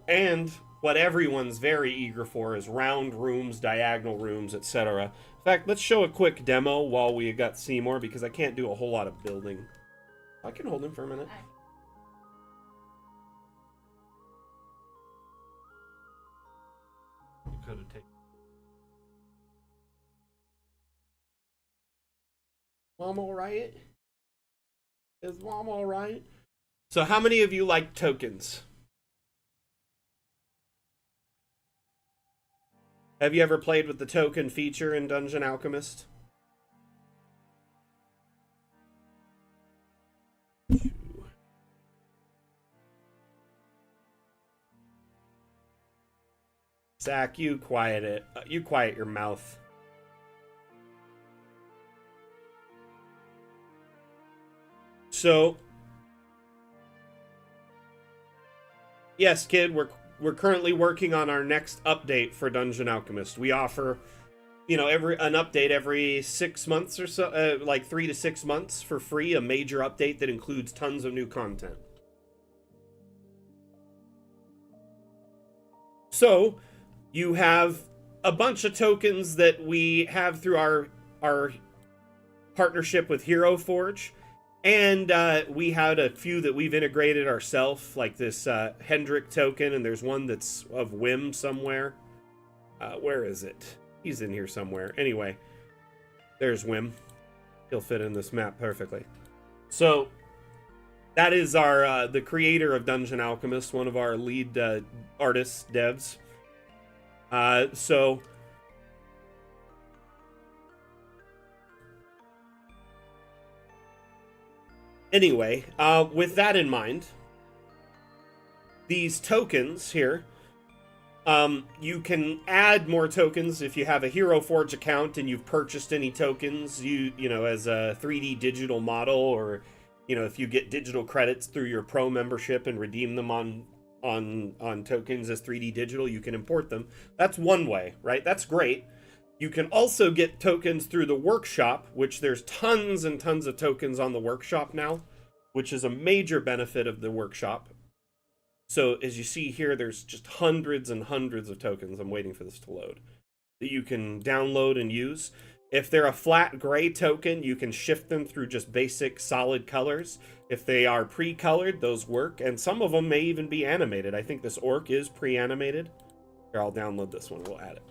And what everyone's very eager for is round rooms, diagonal rooms, etc. In fact, let's show a quick demo while we got Seymour, because I can't do a whole lot of building. I can hold him for a minute. You could have taken. Mom all right? Is Mom all right? So how many of you like tokens? Have you ever played with the token feature in Dungeon Alchemist? Zach, you quiet it. You quiet your mouth. So, yes, kid, we're currently working on our next update for Dungeon Alchemist. We offer you know, an update every 6 months or so, like 3 to 6 months for free, a major update that includes tons of new content. So you have a bunch of tokens that we have through our partnership with Hero Forge, and we had a few that we've integrated ourselves, like this Hendrick token, and there's one that's of Whim somewhere. Where is it? He's in here somewhere. Anyway, there's Whim. He'll fit in this map perfectly. So that is our the creator of Dungeon Alchemist, one of our lead artists, devs. So anyway, with that in mind, these tokens here, you can add more tokens if you have a Hero Forge account and you've purchased any tokens, you know, as a 3D digital model, or, you know, if you get digital credits through your pro membership and redeem them on tokens as 3D digital, you can import them. That's one way, right? That's great. You can also get tokens through the workshop, which there's tons and tons of tokens on the workshop now, which is a major benefit of the workshop. So as you see here, there's just hundreds and hundreds of tokens. I'm waiting for this to load that you can download and use. If they're a flat gray token, you can shift them through just basic solid colors. If they are pre-colored, those work, and some of them may even be animated. I think this orc is pre-animated. Here, I'll download this one. We'll add it.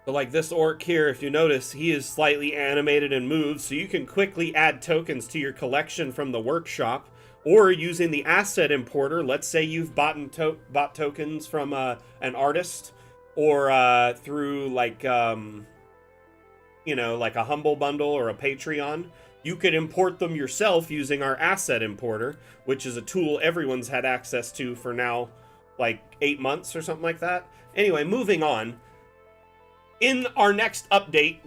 So like this orc here, if you notice, he is slightly animated and moves, so you can quickly add tokens to your collection from the workshop, or using the asset importer. Let's say you've bought tokens from an artist, or through like, you know, like a Humble Bundle or a Patreon. You could import them yourself using our asset importer, which is a tool everyone's had access to for now like 8 months or something like that. Anyway, moving on. In our next update,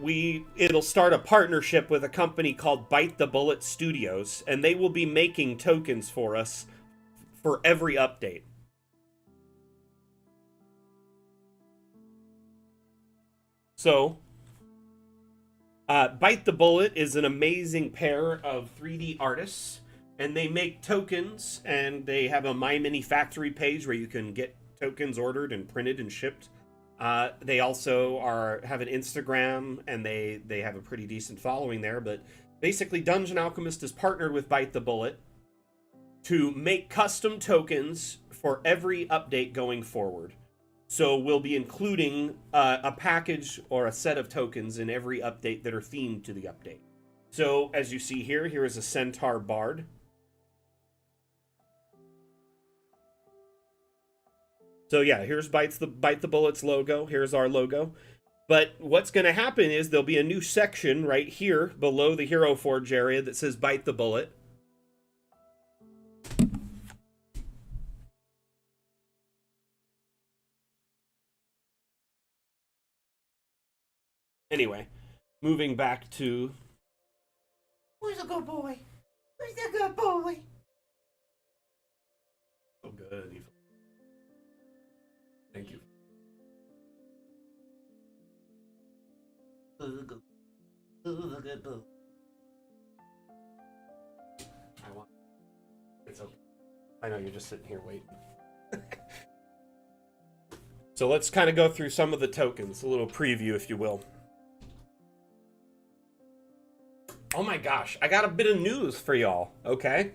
it'll start a partnership with a company called Bite the Bullet Studios, and they will be making tokens for us for every update. So, Bite the Bullet is an amazing pair of 3D artists, and they make tokens, and they have a My Mini Factory page where you can get tokens ordered and printed and shipped. They also have an Instagram, and they have a pretty decent following there. But basically, Dungeon Alchemist is partnered with Bite the Bullet to make custom tokens for every update going forward. So we'll be including a package or a set of tokens in every update that are themed to the update. So as you see here, here is a Centaur Bard. So yeah, here's Bite the Bullet's logo. Here's our logo. But what's going to happen is there'll be a new section right here below the Hero Forge area that says Bite the Bullet. Anyway, moving back to... Where's the good boy? Where's the good boy? Oh, good. Thank you. Who's the good boy? I want... It's okay. I know you're just sitting here waiting. So let's kind of go through some of the tokens, a little preview, if you will. Oh my gosh, I got a bit of news for y'all, okay?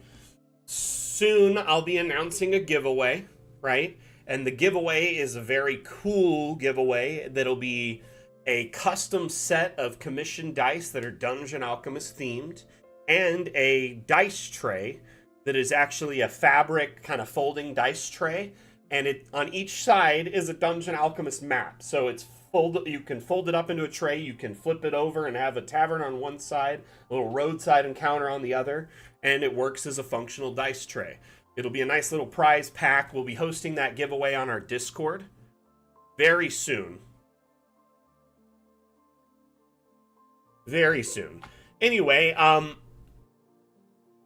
Soon I'll be announcing a giveaway, right? And the giveaway is a very cool giveaway that'll be a custom set of commissioned dice that are Dungeon Alchemist themed, and a dice tray that is actually a fabric kind of folding dice tray, and it on each side is a Dungeon Alchemist map. So it's you can fold it up into a tray, you can flip it over and have a tavern on one side, a little roadside encounter on the other, and it works as a functional dice tray. It'll be a nice little prize pack. We'll be hosting that giveaway on our Discord very soon. Very soon. Anyway,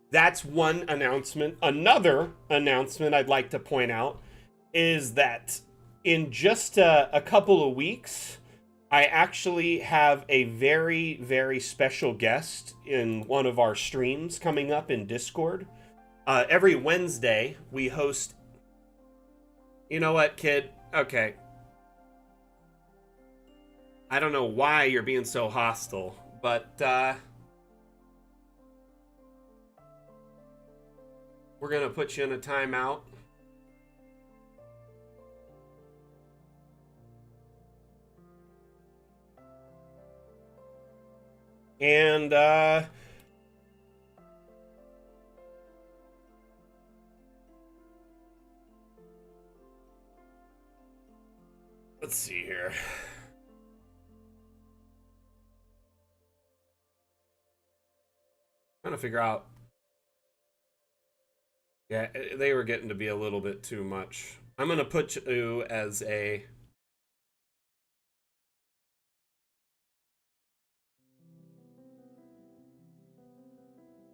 that's one announcement. Another announcement I'd like to point out is that in just a couple of weeks, I actually have a very, very special guest in one of our streams coming up in Discord. Every Wednesday, we host... You know what, kid? Okay. I don't know why you're being so hostile, but, we're gonna put you in a timeout. And, let's see here. Trying to figure out. Yeah, they were getting to be a little bit too much. I'm gonna put you as a...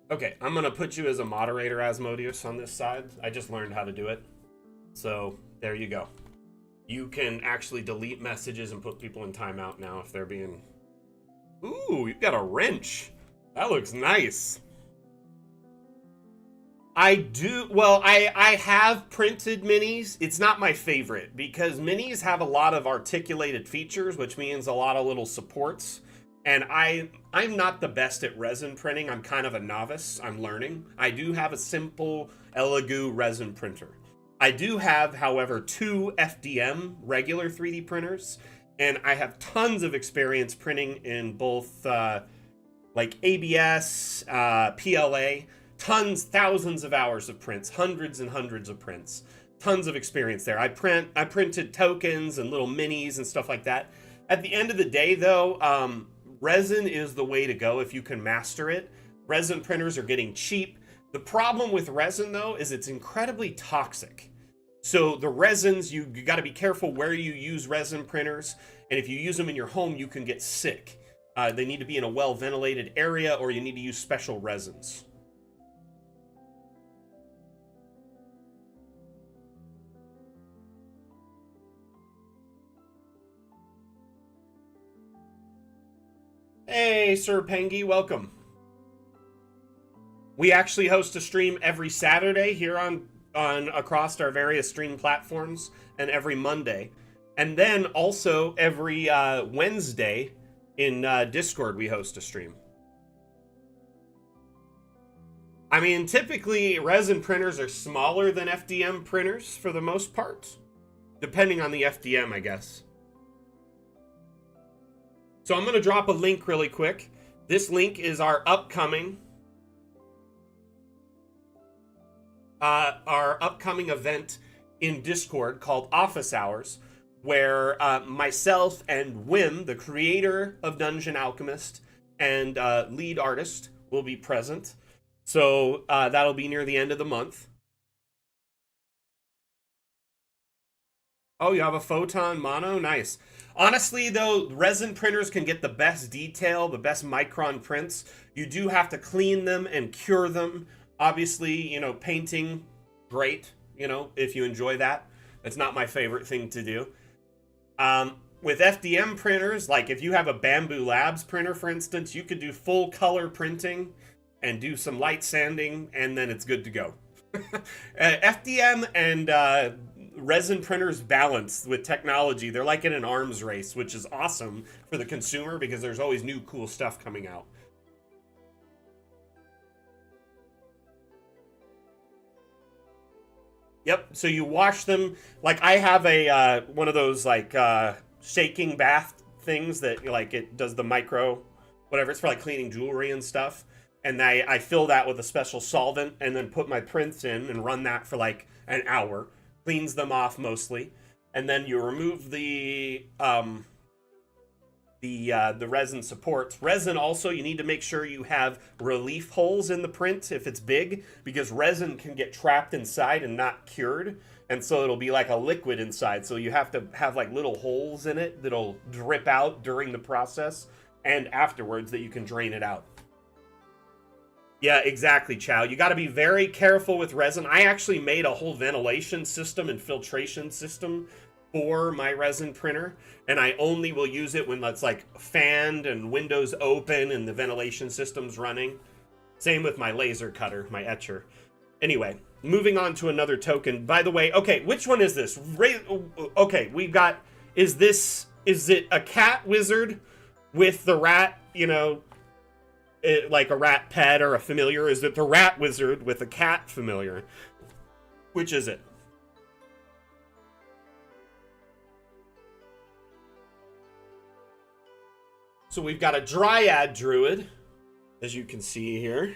Okay, I'm gonna put you as a moderator, Asmodeus, on this side. I just learned how to do it. So, there you go. You can actually delete messages and put people in timeout now if they're being... Ooh, you've got a wrench. That looks nice. I do... Well, I have printed minis. It's not my favorite because minis have a lot of articulated features, which means a lot of little supports. And I'm not the best at resin printing. I'm kind of a novice. I'm learning. I do have a simple Elegoo resin printer. I do have, however, 2 FDM regular 3D printers, and I have tons of experience printing in both like ABS, PLA, thousands of hours of prints, hundreds and hundreds of prints, tons of experience there. I printed tokens and little minis and stuff like that. At the end of the day, though, resin is the way to go if you can master it. Resin printers are getting cheap. The problem with resin, though, is it's incredibly toxic. So the resins, you got to be careful where you use resin printers. And if you use them in your home, you can get sick. They need to be in a well-ventilated area, or you need to use special resins. Hey, Sir Pengy, welcome. We actually host a stream every Saturday here on across our various stream platforms, and every Monday. And then also every Wednesday in Discord we host a stream. I mean, typically resin printers are smaller than FDM printers for the most part. Depending on the FDM, I guess. So I'm going to drop a link really quick. This link is our upcoming event in Discord called Office Hours, where myself and Wim, the creator of Dungeon Alchemist and lead artist, will be present. So that'll be near the end of the month. Oh, you have a photon mono? Nice. Honestly, though, resin printers can get the best detail, the best micron prints. You do have to clean them and cure them. Obviously, you know, painting, great, you know, if you enjoy that. That's not my favorite thing to do. With FDM printers, like if you have a Bamboo Labs printer, for instance, you could do full color printing and do some light sanding, and then it's good to go. FDM and resin printers balance with technology. They're like in an arms race, which is awesome for the consumer because there's always new cool stuff coming out. Yep, so you wash them. Like I have a one of those like shaking bath things that like it does the micro whatever. It's for like cleaning jewelry and stuff. And I fill that with a special solvent and then put my prints in and run that for like an hour. Cleans them off mostly. And then you remove the resin supports. Resin also, you need to make sure you have relief holes in the print if it's big, because resin can get trapped inside and not cured. And so it'll be like a liquid inside. So you have to have like little holes in it that'll drip out during the process and afterwards that you can drain it out. Yeah, exactly, Chow. You got to be very careful with resin. I actually made a whole ventilation system and filtration system for my resin printer, and I only will use it when it's like fanned and windows open and the ventilation system's running. Same with my laser cutter, my etcher. Anyway, moving on to another token. By the way, okay, which one is this? Okay, we've got, is it a cat wizard with the rat, like a rat pet or a familiar? Is it the rat wizard with a cat familiar? Which is it? So we've got a dryad druid, as you can see here.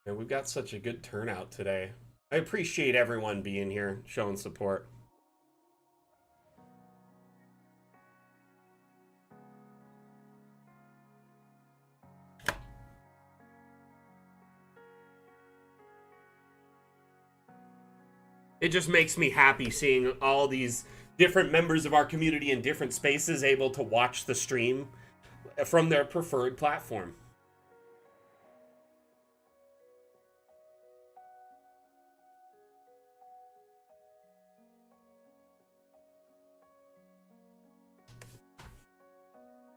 And we've got such a good turnout today. I appreciate everyone being here, showing support. It just makes me happy seeing all these different members of our community in different spaces able to watch the stream from their preferred platform.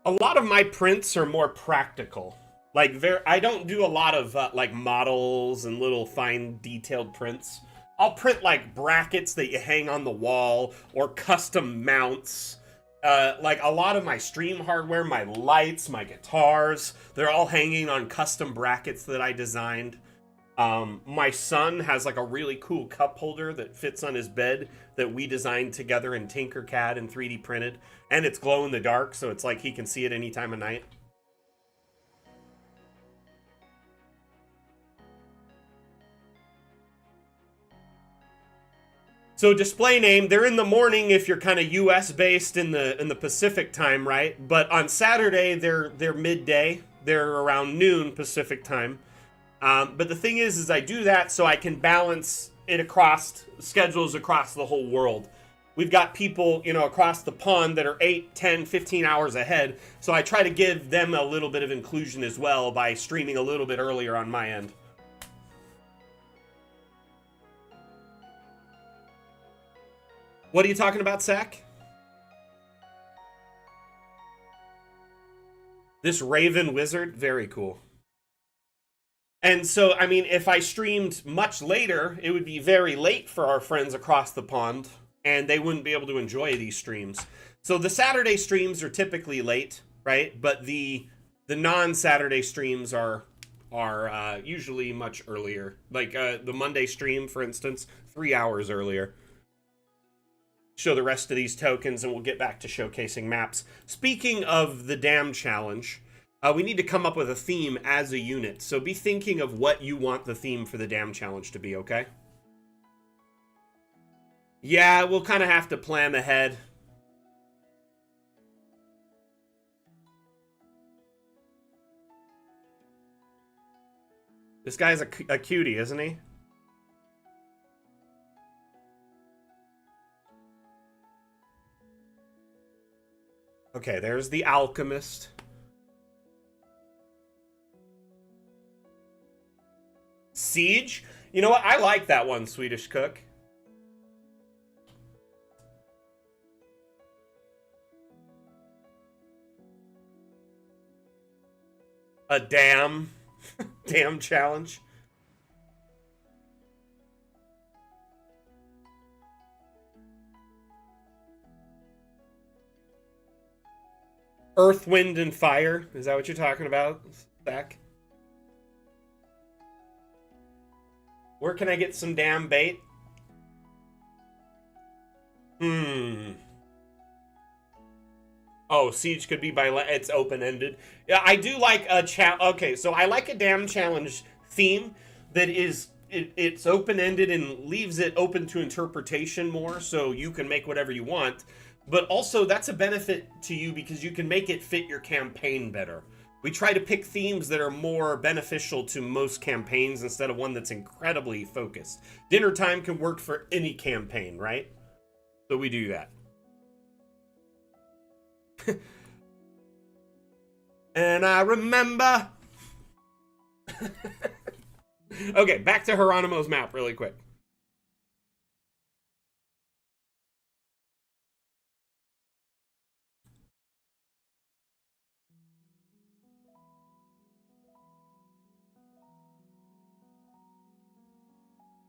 A lot of my prints are more practical. Like I don't do a lot of like models and little fine detailed prints. I'll print like brackets that you hang on the wall or custom mounts. Like a lot of my stream hardware, my lights, my guitars, they're all hanging on custom brackets that I designed. My son has like a really cool cup holder that fits on his bed that we designed together in Tinkercad and 3D printed. And it's glow in the dark, so it's like he can see it any time of night. So display name, they're in the morning if you're kind of US based in the Pacific time, right? But on Saturday they're midday. They're around noon Pacific time. But the thing is I do that so I can balance it across schedules across the whole world. We've got people, across the pond that are 8, 10, 15 hours ahead. So I try to give them a little bit of inclusion as well by streaming a little bit earlier on my end. What are you talking about, Sack? This Raven Wizard? Very cool. And so, I mean, if I streamed much later, it would be very late for our friends across the pond, and they wouldn't be able to enjoy these streams. So the Saturday streams are typically late, right? But the non-Saturday streams are usually much earlier. Like the Monday stream, for instance, 3 hours earlier. Show the rest of these tokens, and we'll get back to showcasing maps. Speaking of the DAM challenge, we need to come up with a theme as a unit. So be thinking of what you want the theme for the DAM challenge to be, okay? Yeah, we'll kind of have to plan ahead. This guy's a cutie, isn't he? Okay, there's the alchemist. Siege? You know what? I like that one, Swedish Cook. A dam. Dam challenge. Earth, Wind, and Fire. Is that what you're talking about, Zach? Where can I get some damn bait? Oh, Siege could be by... It's open-ended. Yeah, I do like a... Okay, so I like a damn challenge theme that is... It's open-ended and leaves it open to interpretation more, so you can make whatever you want. But also, that's a benefit to you because you can make it fit your campaign better. We try to pick themes that are more beneficial to most campaigns instead of one that's incredibly focused. Dinner time can work for any campaign, right? So we do that. And I remember. Okay, back to Hieronymo's map really quick.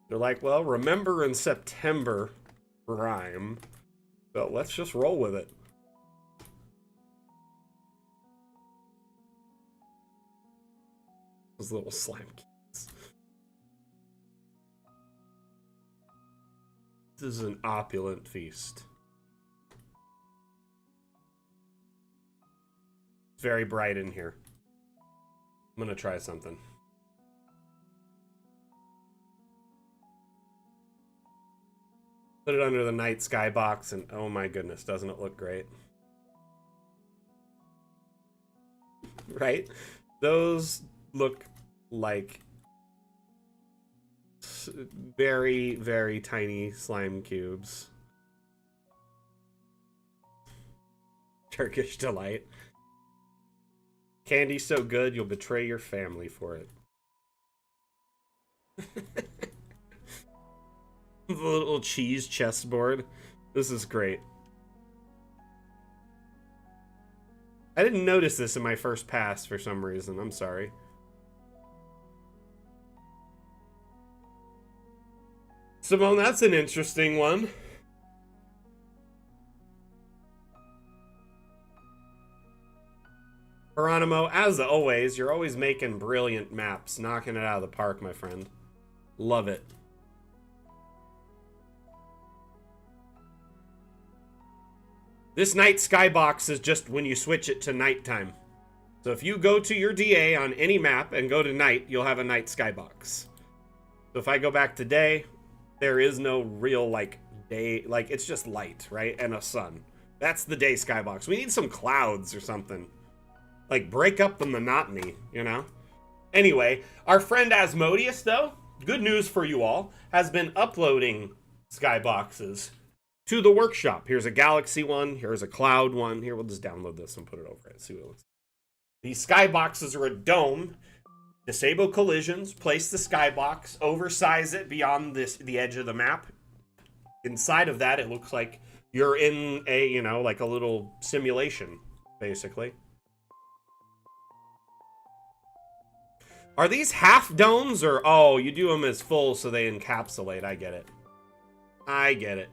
They're like, well, remember in September rhyme. So let's just roll with it. Those little slime kids. This is an opulent feast. It's very bright in here. I'm gonna try something. Put it under the night sky box, and oh my goodness, doesn't it look great? Right? Those look like very, very tiny slime cubes. Turkish delight. Candy's so good, you'll betray your family for it. The little cheese chessboard. This is great. I didn't notice this in my first pass for some reason. I'm sorry. Simone, that's an interesting one. Hieronymo, as always, you're always making brilliant maps. Knocking it out of the park, my friend. Love it. This night skybox is just when you switch it to nighttime. So if you go to your DA on any map and go to night, you'll have a night skybox. So if I go back to day, there is no real, like, day. Like, it's just light, right? And a sun. That's the day skybox. We need some clouds or something. Like, break up the monotony, you know? Anyway, our friend Asmodeus, though, good news for you all, has been uploading skyboxes to the workshop. Here's a galaxy one. Here's a cloud one. Here, we'll just download this and put it over it. See what it looks like. These skyboxes are a dome. Disable collisions. Place the skybox. Oversize it beyond the edge of the map. Inside of that, it looks like you're in a, you know, like a little simulation, basically. Are these half domes or, oh, you do them as full so they encapsulate? I get it. I get it.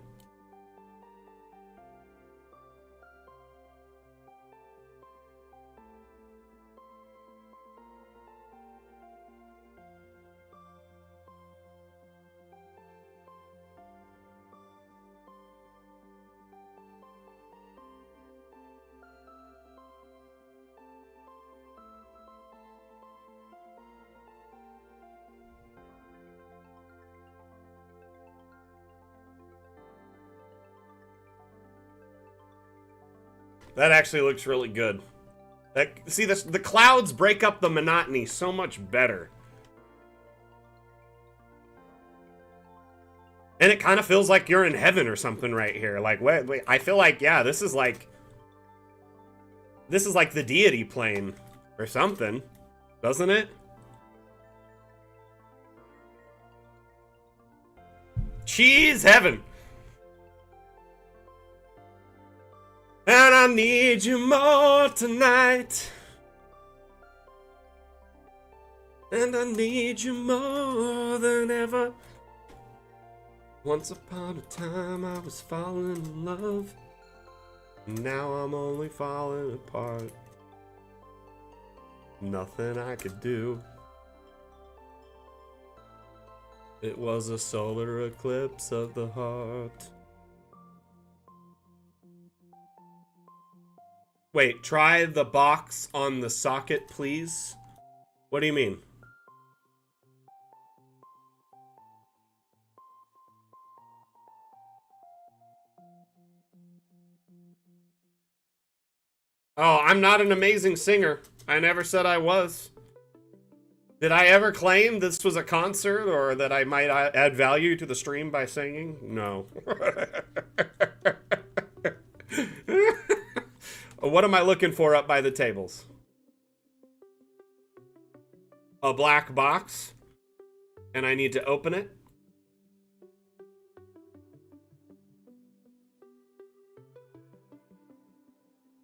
That actually looks really good. See, the clouds break up the monotony so much better. And it kind of feels like you're in heaven or something right here. Like, wait, I feel like, yeah, this is like the deity plane or something, doesn't it? Cheese heaven. And I need you more tonight. And I need you more than ever. Once upon a time I was falling in love. Now I'm only falling apart. Nothing I could do. It was a solar eclipse of the heart. Wait, try the box on the socket, please. What do you mean? Oh, I'm not an amazing singer. I never said I was. Did I ever claim this was a concert or that I might add value to the stream by singing? No. What am I looking for up by the tables? A black box. And I need to open it.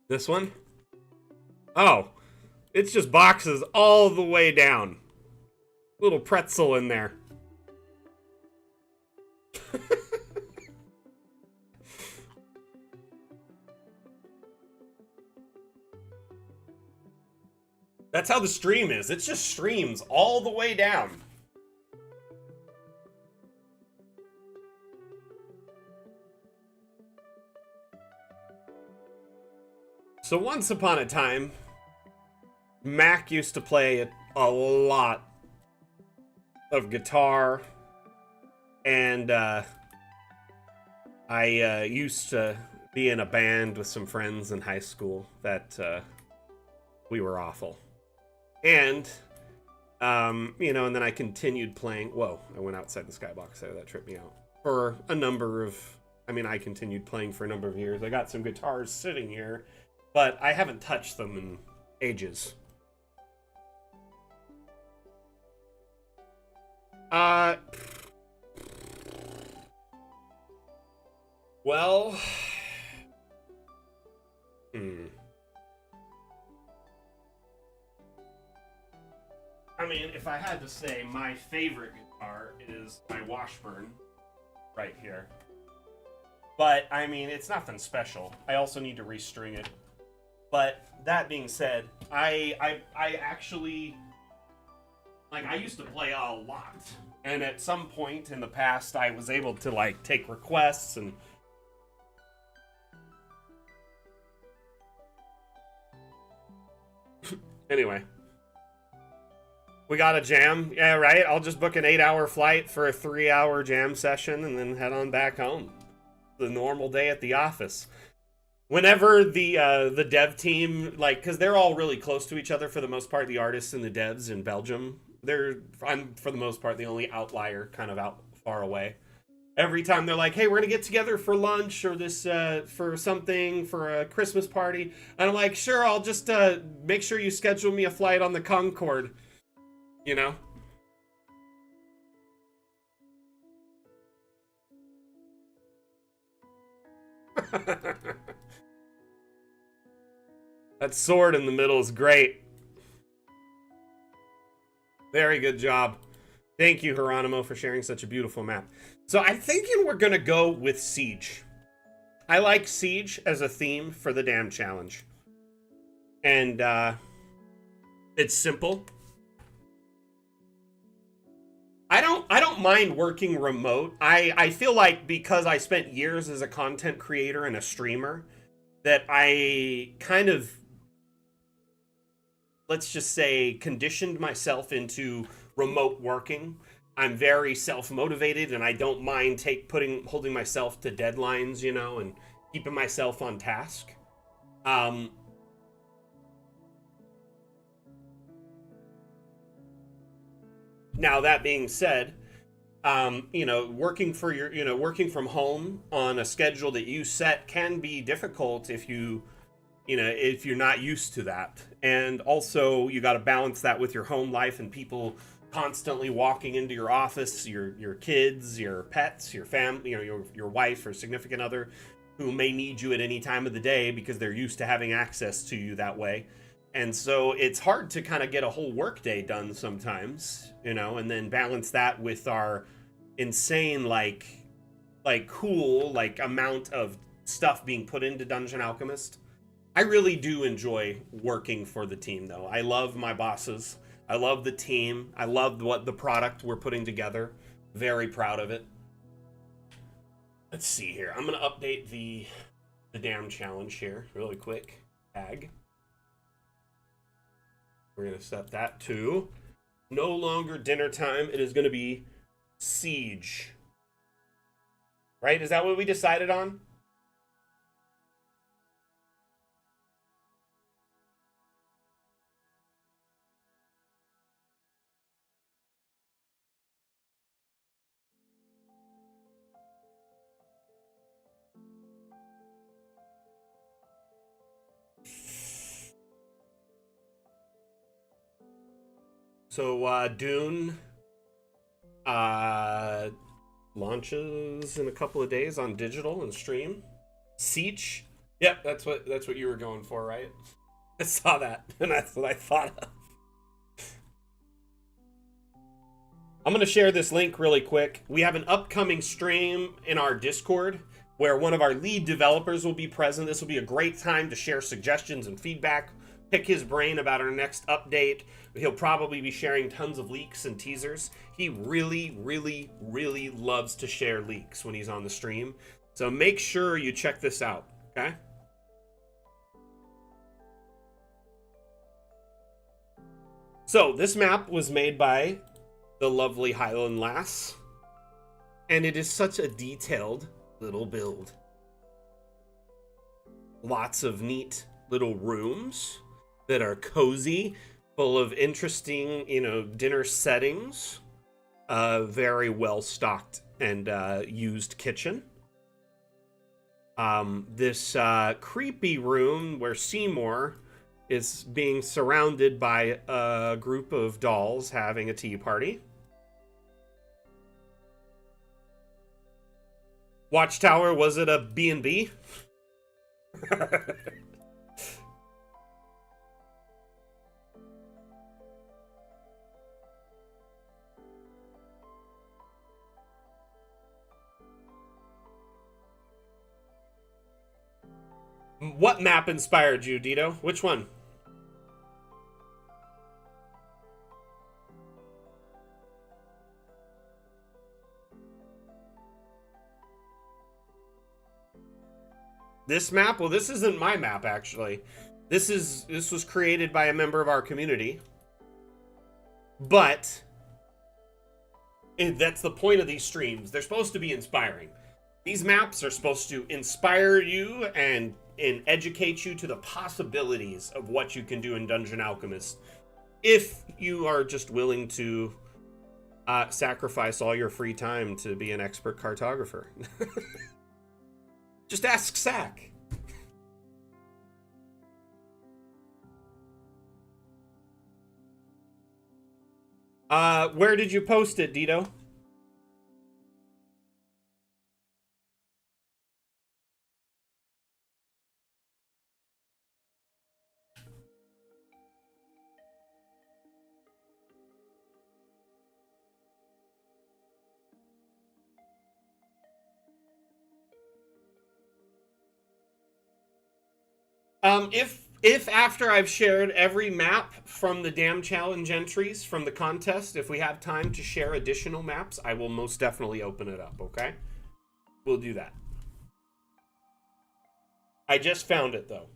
This one? Oh, it's just boxes all the way down. Little pretzel in there. That's how the stream is. It just streams all the way down. So once upon a time, Mac used to play a lot of guitar, and I used to be in a band with some friends in high school that we were awful. And, you know, and then I continued playing. Whoa, I went outside the skybox there. That tripped me out. For a number of, I continued playing for a number of years. I got some guitars sitting here, but I haven't touched them in ages. Well, I mean, if I had to say, my favorite guitar is my Washburn right here. But, I mean, it's nothing special. I also need to restring it. But, that being said, I actually, like, I used to play a lot. And at some point in the past, I was able to, like, take requests and... Anyway. We got a jam. Yeah, right? I'll just book an 8-hour flight for a 3-hour jam session and then head on back home. The normal day at the office. Whenever the dev team, like, because they're all really close to each other for the most part, the artists and the devs in Belgium. I'm, for the most part, the only outlier kind of out far away. Every time they're like, hey, we're going to get together for lunch or this, for something, for a Christmas party. And I'm like, sure, I'll just make sure you schedule me a flight on the Concorde. You know? That sword in the middle is great. Very good job. Thank you, Geronimo, for sharing such a beautiful map. So I'm thinking we're going to go with Siege. I like Siege as a theme for the DAM challenge. And it's simple. I don't mind working remote. I feel like because I spent years as a content creator and a streamer that I kind of, let's just say, conditioned myself into remote working. I'm very self-motivated and I don't mind holding myself to deadlines, you know, and keeping myself on task. Now, that being said, you know, working from home on a schedule that you set can be difficult if if you're not used to that. And also, you got to balance that with your home life and people constantly walking into your office, your kids, your pets, your family, your wife or significant other who may need you at any time of the day because they're used to having access to you that way. And so it's hard to kind of get a whole workday done sometimes, you know, and then balance that with our insane, cool amount of stuff being put into Dungeon Alchemist. I really do enjoy working for the team, though. I love my bosses. I love the team. I love the product we're putting together. Very proud of it. Let's see here. I'm going to update the DAM challenge here really quick. Tag. We're going to set that to no longer dinner time. It is going to be Siege. Right? Is that what we decided on? So Dune launches in a couple of days on digital and stream. Siege. Yep, that's what you were going for, right? I saw that, and that's what I thought of. I'm going to share this link really quick. We have an upcoming stream in our Discord where one of our lead developers will be present. This will be a great time to share suggestions and feedback, pick his brain about our next update. He'll probably be sharing tons of leaks and teasers. He really, really, really loves to share leaks when he's on the stream. So make sure you check this out, okay? So this map was made by the lovely Highland Lass, and it is such a detailed little build. Lots of neat little rooms that are cozy, full of interesting, dinner settings. Very well stocked and used kitchen. This creepy room where Seymour is being surrounded by a group of dolls having a tea party. Watchtower, was it a B&B? What map inspired you, Dito? Which one? This map? Well, this isn't my map, actually. This was created by a member of our community. But that's the point of these streams. They're supposed to be inspiring. These maps are supposed to inspire you and educate you to the possibilities of what you can do in Dungeon Alchemist, if you are just willing to sacrifice all your free time to be an expert cartographer. Just ask Sack. Where did you post it, Dito? If after I've shared every map from the DAM challenge entries from the contest, if we have time to share additional maps, I will most definitely open it up, okay? We'll do that. I just found it, though.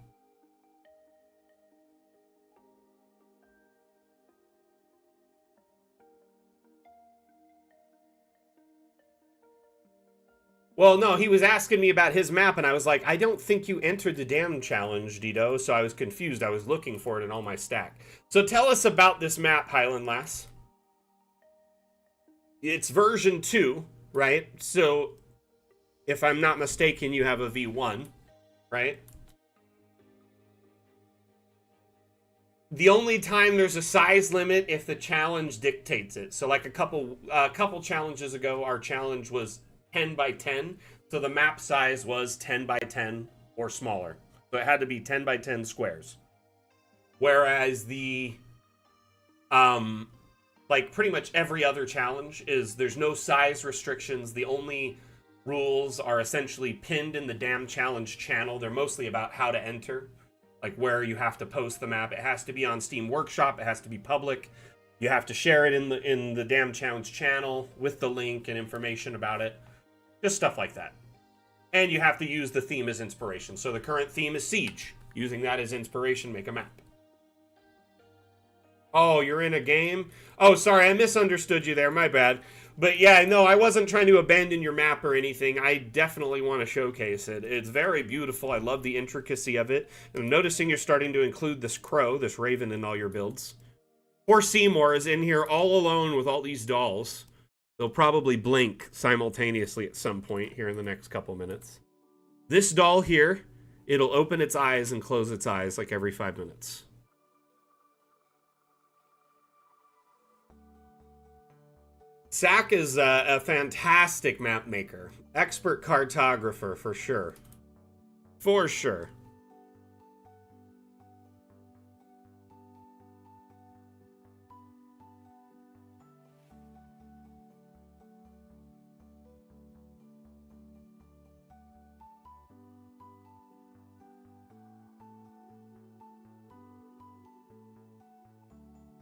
Well, no, he was asking me about his map, and I was like, I don't think you entered the DAM challenge, Dito, so I was confused. I was looking for it in all my stack. So tell us about this map, Highland Lass. It's version 2, right? So, if I'm not mistaken, you have a V1, right? The only time there's a size limit if the challenge dictates it. So like a couple challenges ago, our challenge was 10 by 10. So the map size was 10 by 10 or smaller. So it had to be 10 by 10 squares. Whereas the, like pretty much every other challenge is there's no size restrictions. The only rules are essentially pinned in the DAM challenge channel. They're mostly about how to enter, like where you have to post the map. It has to be on Steam Workshop. It has to be public. You have to share it in the DAM challenge channel with the link and information about it. Just stuff like that. And you have to use the theme as inspiration. So the current theme is Siege. Using that as inspiration, make a map. Oh, you're in a game? Oh, sorry, I misunderstood you there. My bad. But yeah, no, I wasn't trying to abandon your map or anything. I definitely want to showcase it. It's very beautiful. I love the intricacy of it. I'm noticing you're starting to include this crow, this raven in all your builds. Poor Seymour is in here all alone with all these dolls. They'll probably blink simultaneously at some point here in the next couple minutes. This doll here, it'll open its eyes and close its eyes like every 5 minutes. Zach is a fantastic map maker, expert cartographer for sure. For sure.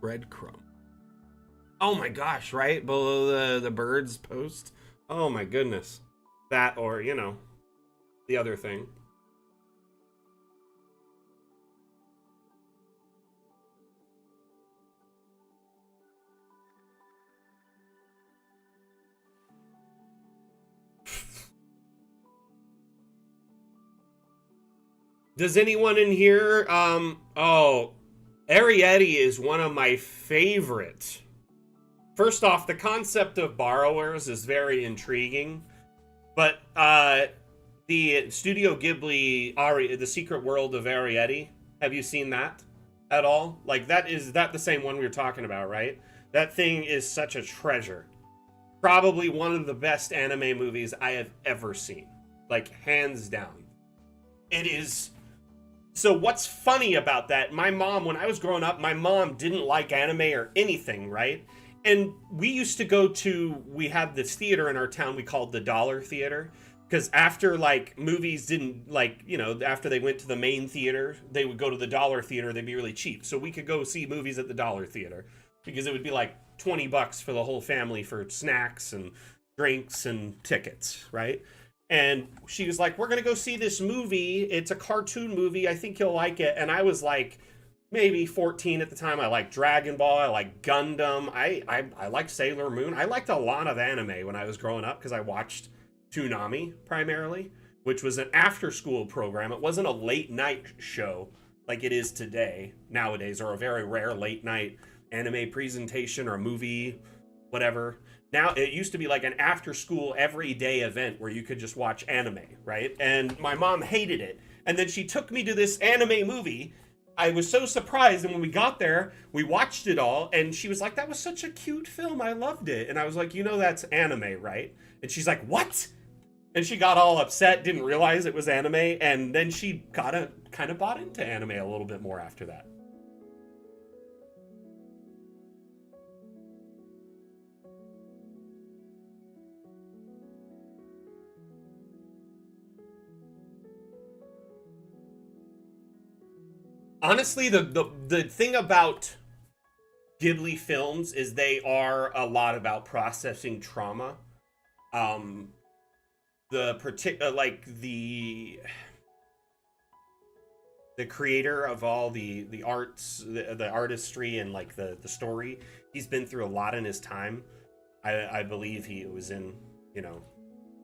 Breadcrumb. Oh my gosh, right? Below the bird's post. Oh my goodness. That, or, you know, the other thing. Does anyone in here, oh, Arietti is one of my favorite. First off, the concept of borrowers is very intriguing, but the Studio Ghibli, The Secret World of Arietti, have you seen that at all? Like, is that the same one we were talking about, right? That thing is such a treasure. Probably one of the best anime movies I have ever seen. Like, hands down. It is. So what's funny about that, my mom, when I was growing up, my mom didn't like anime or anything, right? And we used to go to, we had this theater in our town we called the Dollar Theater, because after, like, movies didn't, like, you know, after they went to the main theater, they would go to the Dollar Theater, they'd be really cheap. So we could go see movies at the Dollar Theater, because it would be like $20 for the whole family for snacks and drinks and tickets, right? And she was like, we're going to go see this movie. It's a cartoon movie. I think you'll like it. And I was like, maybe 14 at the time. I liked Dragon Ball. I liked Gundam. I liked Sailor Moon. I liked a lot of anime when I was growing up because I watched Toonami primarily, which was an after-school program. It wasn't a late-night show like it is today, nowadays, or a very rare late-night anime presentation or a movie, whatever. Now, it used to be like an after-school, everyday event where you could just watch anime, right? And my mom hated it. And then she took me to this anime movie. I was so surprised, and when we got there, we watched it all, and she was like, that was such a cute film, I loved it. And I was like, you know that's anime, right? And she's like, what? And she got all upset, didn't realize it was anime, and then she kind of bought into anime a little bit more after that. Honestly, the thing about Ghibli films is they are a lot about processing trauma. Um, the particular like the creator of all the arts, the artistry, and like the story, he's been through a lot in his time. I believe he was in, you know,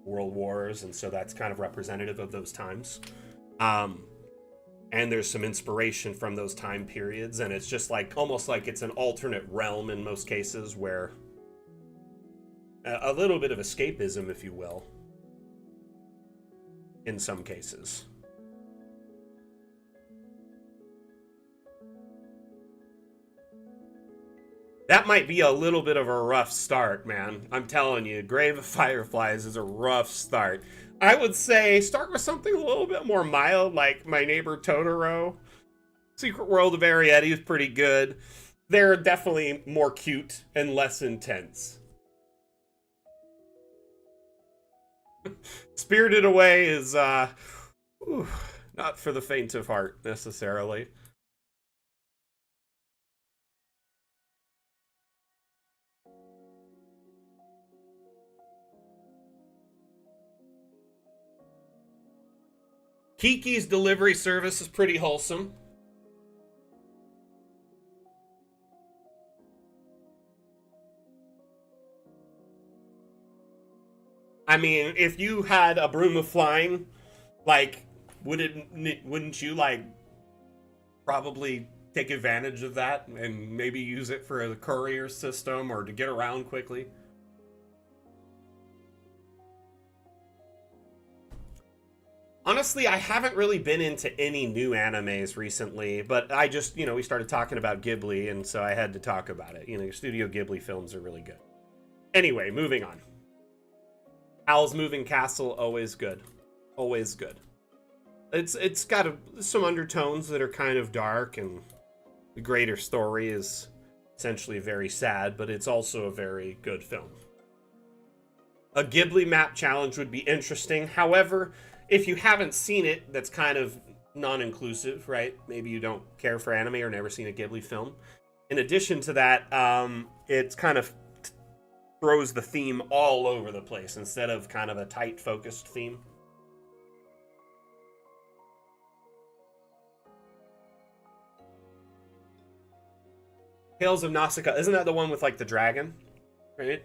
world wars, and so that's kind of representative of those times. And there's some inspiration from those time periods, and it's just like almost like it's an alternate realm in most cases, where a little bit of escapism, if you will, in some cases. That might be a little bit of a rough start, man. I'm telling you, Grave of Fireflies is a rough start. I would say start with something a little bit more mild, like My Neighbor Totoro. Secret World of Arietti is pretty good. They're definitely more cute and less intense. Spirited Away is, not for the faint of heart, necessarily. Kiki's delivery service is pretty wholesome. I mean, if you had a broom of flying, like, wouldn't you, like, probably take advantage of that and maybe use it for a courier system or to get around quickly? Honestly, I haven't really been into any new animes recently, but I just, we started talking about Ghibli, and so I had to talk about it. Studio Ghibli films are really good. Anyway, moving on. Howl's Moving Castle, always good. Always good. It's got some undertones that are kind of dark, and the greater story is essentially very sad, but it's also a very good film. A Ghibli map challenge would be interesting. However, if you haven't seen it, that's kind of non-inclusive, right? Maybe you don't care for anime or never seen a Ghibli film. In addition to that, it's kind of throws the theme all over the place instead of kind of a tight, focused theme. Tales of Nausicaa, isn't that the one with like the dragon, right?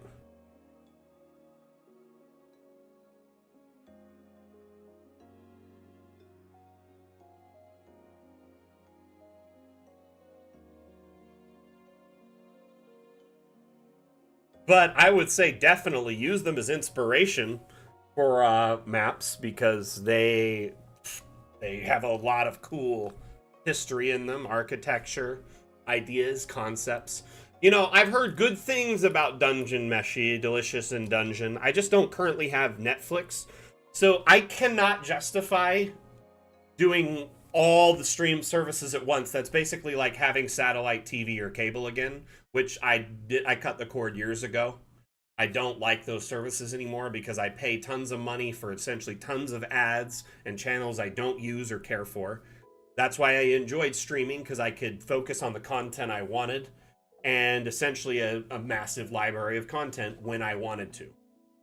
But I would say definitely use them as inspiration for maps, because they have a lot of cool history in them, architecture, ideas, concepts. You know, I've heard good things about Dungeon Meshi, Delicious in Dungeon. I just don't currently have Netflix, so I cannot justify doing all the stream services at once. That's basically like having satellite TV or cable again, which I cut the cord years ago. I don't like those services anymore because I pay tons of money for essentially tons of ads and channels I don't use or care for. That's why I enjoyed streaming, because I could focus on the content I wanted, and essentially a massive library of content when I wanted to,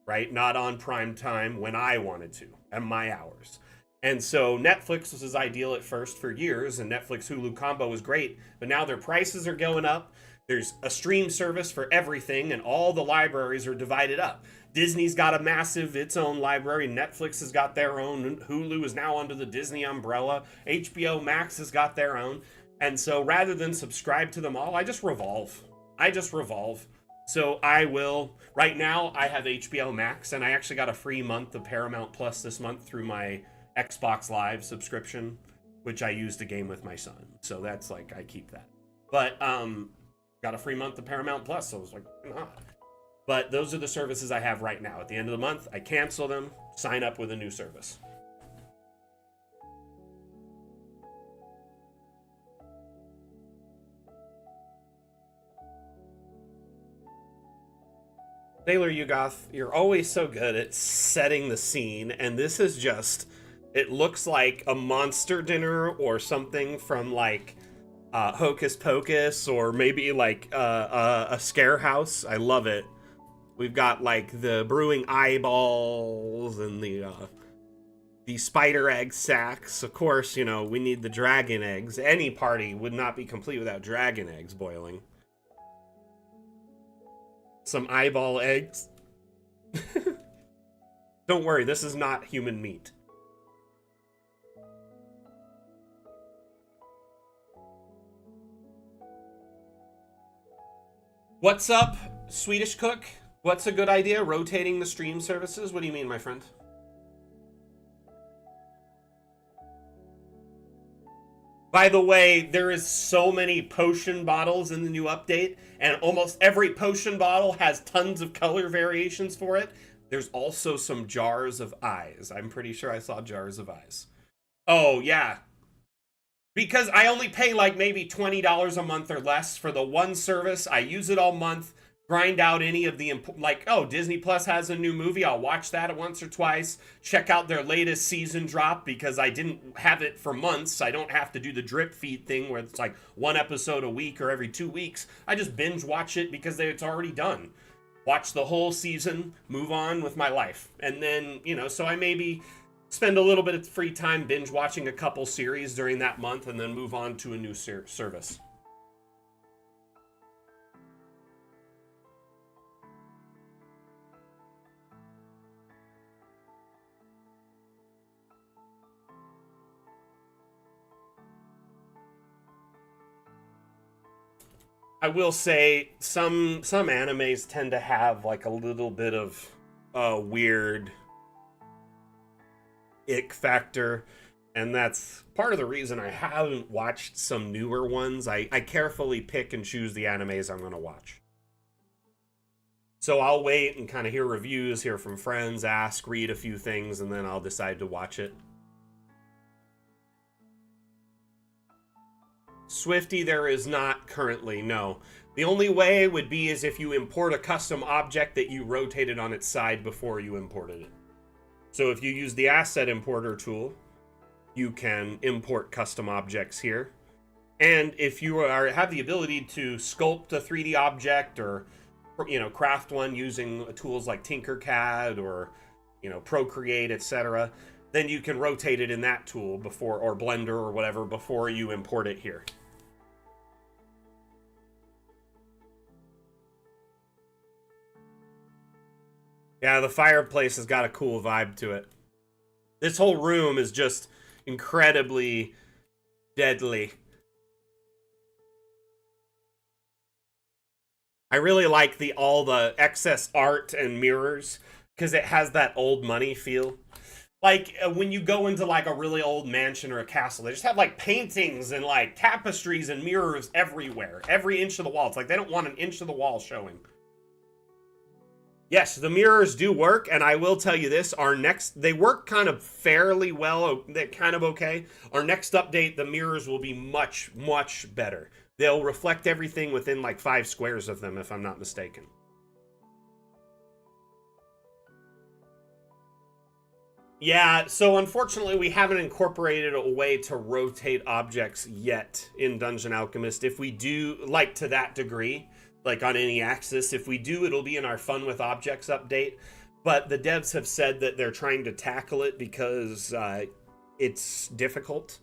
right? Not on prime time, when I wanted to, at my hours. And so Netflix was ideal at first for years, and Netflix Hulu combo was great, but now their prices are going up. There's a stream service for everything, and all the libraries are divided up. Disney's got a massive its own library. Netflix has got their own. Hulu is now under the Disney umbrella. HBO Max has got their own. And so rather than subscribe to them all, I just revolve. So I will. Right now, I have HBO Max, and I actually got a free month of Paramount Plus this month through my Xbox Live subscription, which I use to game with my son. So that's like, I keep that. But got a free month of Paramount Plus, so I was like, why not? But those are the services I have right now. At the end of the month, I cancel them, sign up with a new service. Sailor Yugoth, you're always so good at setting the scene, and this is just, it looks like a monster dinner or something from like Hocus Pocus, or maybe like a scare house. I love it. We've got like the brewing eyeballs and the spider egg sacks. Of course, you know, we need the dragon eggs. Any party would not be complete without dragon eggs boiling. Some eyeball eggs. Don't worry, this is not human meat. What's up, Swedish Cook? What's a good idea? Rotating the stream services? What do you mean, my friend? By the way, there is so many potion bottles in the new update, and almost every potion bottle has tons of color variations for it. There's also some jars of eyes. I'm pretty sure I saw jars of eyes. Oh, yeah. Because I only pay like maybe $20 a month or less for the one service. I use it all month, grind out any of the, like, oh, Disney Plus has a new movie. I'll watch that once or twice. Check out their latest season drop, because I didn't have it for months. I don't have to do the drip feed thing where it's like one episode a week or every 2 weeks. I just binge watch it because it's already done. Watch the whole season, move on with my life. And then, you know, so I maybe spend a little bit of free time binge watching a couple series during that month, and then move on to a new service. I will say some animes tend to have like a little bit of weird ick factor, and that's part of the reason I haven't watched some newer ones. I carefully pick and choose the animes I'm going to watch. So I'll wait and kind of hear reviews, hear from friends, ask, read a few things, and then I'll decide to watch it. Swifty, there is not currently, no. The only way would be is if you import a custom object that you rotated on its side before you imported it. So if you use the asset importer tool, you can import custom objects here. And if you have the ability to sculpt a 3D object or craft one using tools like Tinkercad or Procreate, etc., then you can rotate it in that tool before, or Blender or whatever, before you import it here. Yeah, the fireplace has got a cool vibe to it. This whole room is just incredibly deadly. I really like all the excess art and mirrors because it has that old money feel. Like when you go into like a really old mansion or a castle, they just have like paintings and like tapestries and mirrors everywhere, every inch of the wall. It's like they don't want an inch of the wall showing. Yes, the mirrors do work, and I will tell you this, they work kind of fairly well, they're kind of okay. Our next update, the mirrors will be much, much better. They'll reflect everything within like 5 squares of them, if I'm not mistaken. Yeah, so unfortunately we haven't incorporated a way to rotate objects yet in Dungeon Alchemist. If we do, like to that degree, like on any axis, if we do, it'll be in our Fun with Objects update. But the devs have said that they're trying to tackle it because it's difficult.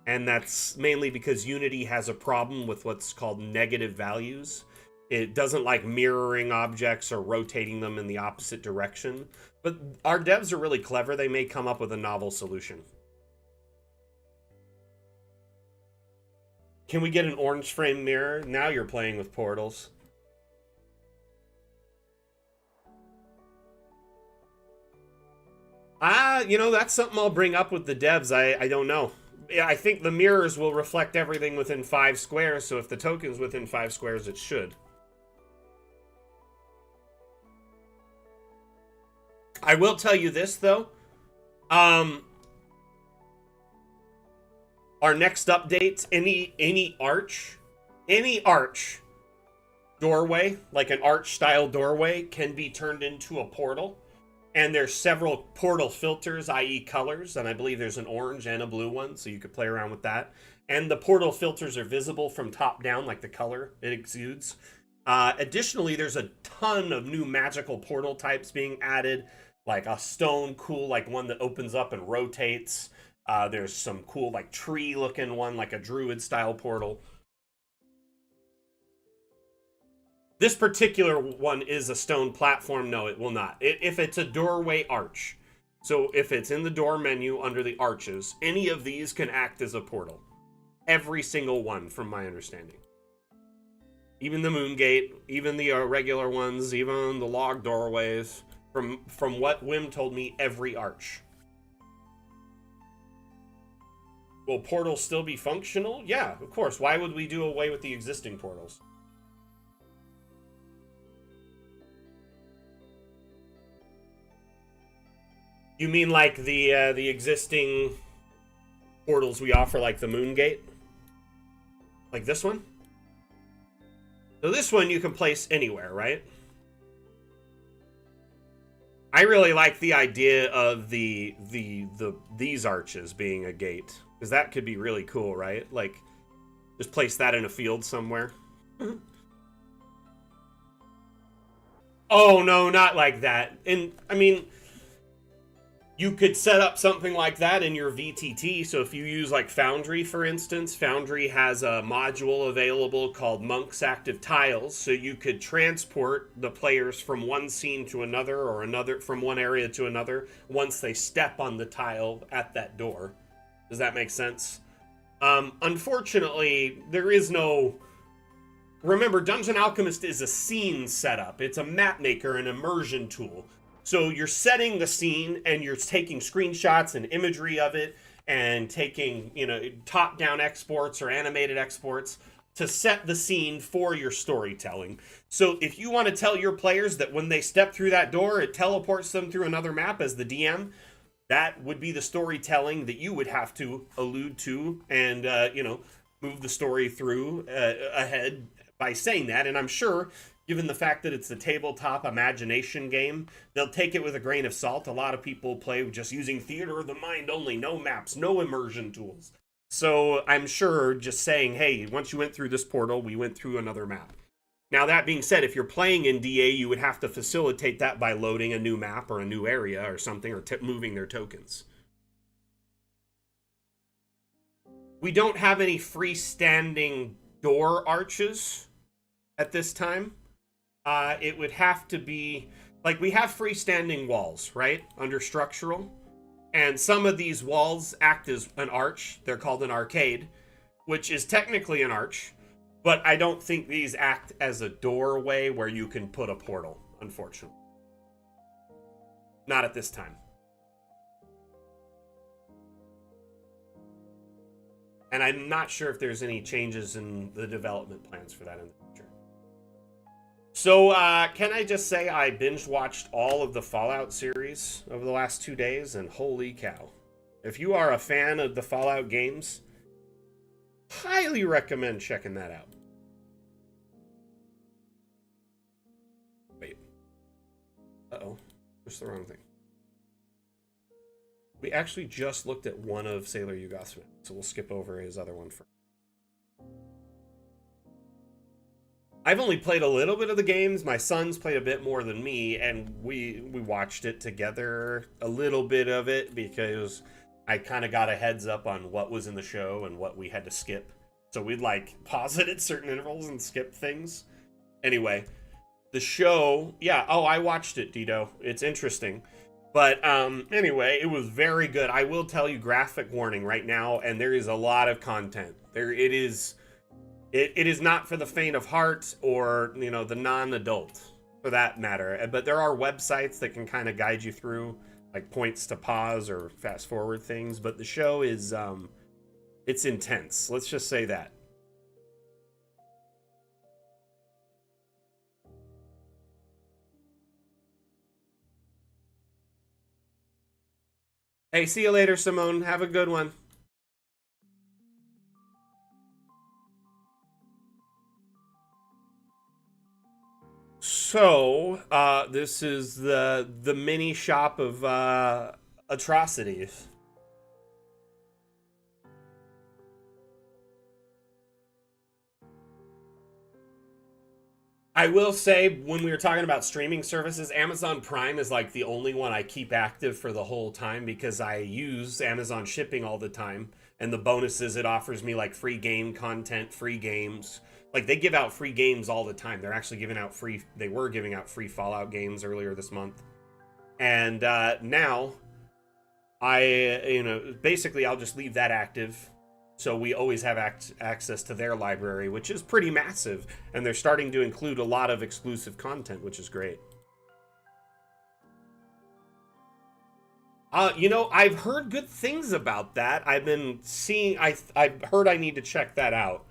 And that's mainly because Unity has a problem with what's called negative values. It doesn't like mirroring objects or rotating them in the opposite direction. But our devs are really clever. They may come up with a novel solution. Can we get an orange frame mirror? Now you're playing with portals. That's something I'll bring up with the devs. I don't know. I think the mirrors will reflect everything within 5 squares, so if the token's within 5 squares, it should. I will tell you this, though. Our next update, any arch doorway, like an arch-style doorway, can be turned into a portal. And there's several portal filters, i.e. colors, and I believe there's an orange and a blue one, so you could play around with that. And the portal filters are visible from top down, like the color it exudes. Additionally, there's a ton of new magical portal types being added, like a stone cool, like one that opens up and rotates. There's some cool, like tree-looking one, like a druid-style portal. This particular one is a stone platform. No, it will not. If it's a doorway arch, so if it's in the door menu under the arches, any of these can act as a portal. Every single one, from my understanding. Even the moon gate, even the regular ones, even the log doorways. From what Wim told me, every arch. Will portals still be functional? Yeah, of course. Why would we do away with the existing portals? You mean like the existing portals we offer, like the Moon Gate? Like this one? So this one you can place anywhere, right? I really like the idea of these arches being a gate, because that could be really cool, right? Like, just place that in a field somewhere. Oh no, not like that. And I mean, you could set up something like that in your VTT. So if you use like Foundry, for instance, Foundry has a module available called Monk's Active Tiles. So you could transport the players from one scene to another, or another from one area to another, once they step on the tile at that door. Does that make sense? Unfortunately, there is no... Remember, Dungeon Alchemist is a scene setup. It's a map maker, an immersion tool. So you're setting the scene and you're taking screenshots and imagery of it and taking, top-down exports or animated exports to set the scene for your storytelling. So if you want to tell your players that when they step through that door, it teleports them through another map as the DM, that would be the storytelling that you would have to allude to and, move the story through ahead by saying that. And I'm sure, given the fact that it's the tabletop imagination game, they'll take it with a grain of salt. A lot of people play just using theater of the mind only, no maps, no immersion tools. So I'm sure just saying, hey, once you went through this portal, we went through another map. Now, that being said, if you're playing in DA, you would have to facilitate that by loading a new map or a new area or something, or moving their tokens. We don't have any freestanding door arches at this time. It would have to be, like, we have freestanding walls, right, under structural. And some of these walls act as an arch. They're called an arcade, which is technically an arch. But I don't think these act as a doorway where you can put a portal, unfortunately. Not at this time. And I'm not sure if there's any changes in the development plans for that in the future. So, can I just say I binge-watched all of the Fallout series over the last 2 days, and holy cow. If you are a fan of the Fallout games, highly recommend checking that out. Wait. Uh-oh. Pushed the wrong thing. We actually just looked at one of Sailor Yugasma, so we'll skip over his other one first. I've only played a little bit of the games. My son's played a bit more than me, and we watched it together, a little bit of it, because I kind of got a heads up on what was in the show and what we had to skip. So we'd like pause it at certain intervals and skip things. Anyway, the show, yeah, oh, I watched it, Dito. It's interesting. But anyway, it was very good. I will tell you, graphic warning right now, and there is a lot of content. It is not for the faint of heart or, you know, the non-adult, for that matter. But there are websites that can kind of guide you through, like points to pause or fast forward things. But the show is, it's intense. Let's just say that. Hey, see you later, Simone. Have a good one. So, this is the mini shop of atrocities. I will say, when we were talking about streaming services, Amazon Prime is like the only one I keep active for the whole time because I use Amazon shipping all the time. And the bonuses it offers me, like free game content, free games. Like, they give out free games all the time. They're actually giving out free, they were giving out free Fallout games earlier this month. And now, basically I'll just leave that active. So we always have access to their library, which is pretty massive. And they're starting to include a lot of exclusive content, which is great. I've heard good things about that. I've been seeing, I've heard I need to check that out.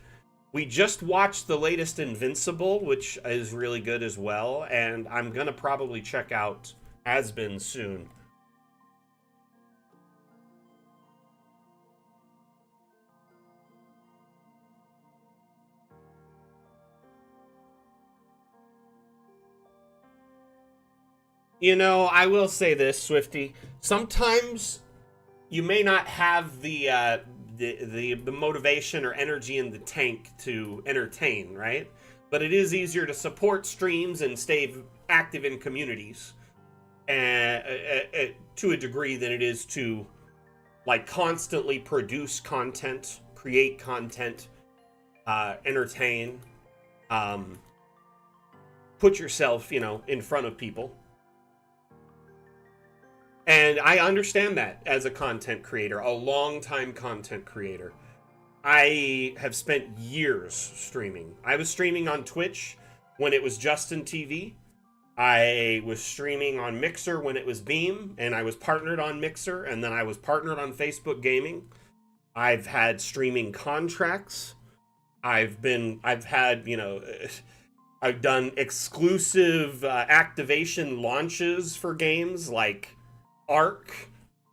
We just watched the latest Invincible, which is really good as well. And I'm going to probably check out Has Been soon. You know, I will say this, Swifty. Sometimes you may not have the motivation or energy in the tank to entertain, right? But it is easier to support streams and stay active in communities to a degree than it is to, like, constantly produce content, create content, entertain, put yourself, in front of people. And I understand that as a content creator, a long-time content creator. I have spent years streaming. I was streaming on Twitch when it was Justin TV. I was streaming on Mixer when it was Beam, and I was partnered on Mixer, and then I was partnered on Facebook Gaming. I've had streaming contracts. I've had, I've done exclusive activation launches for games like Ark,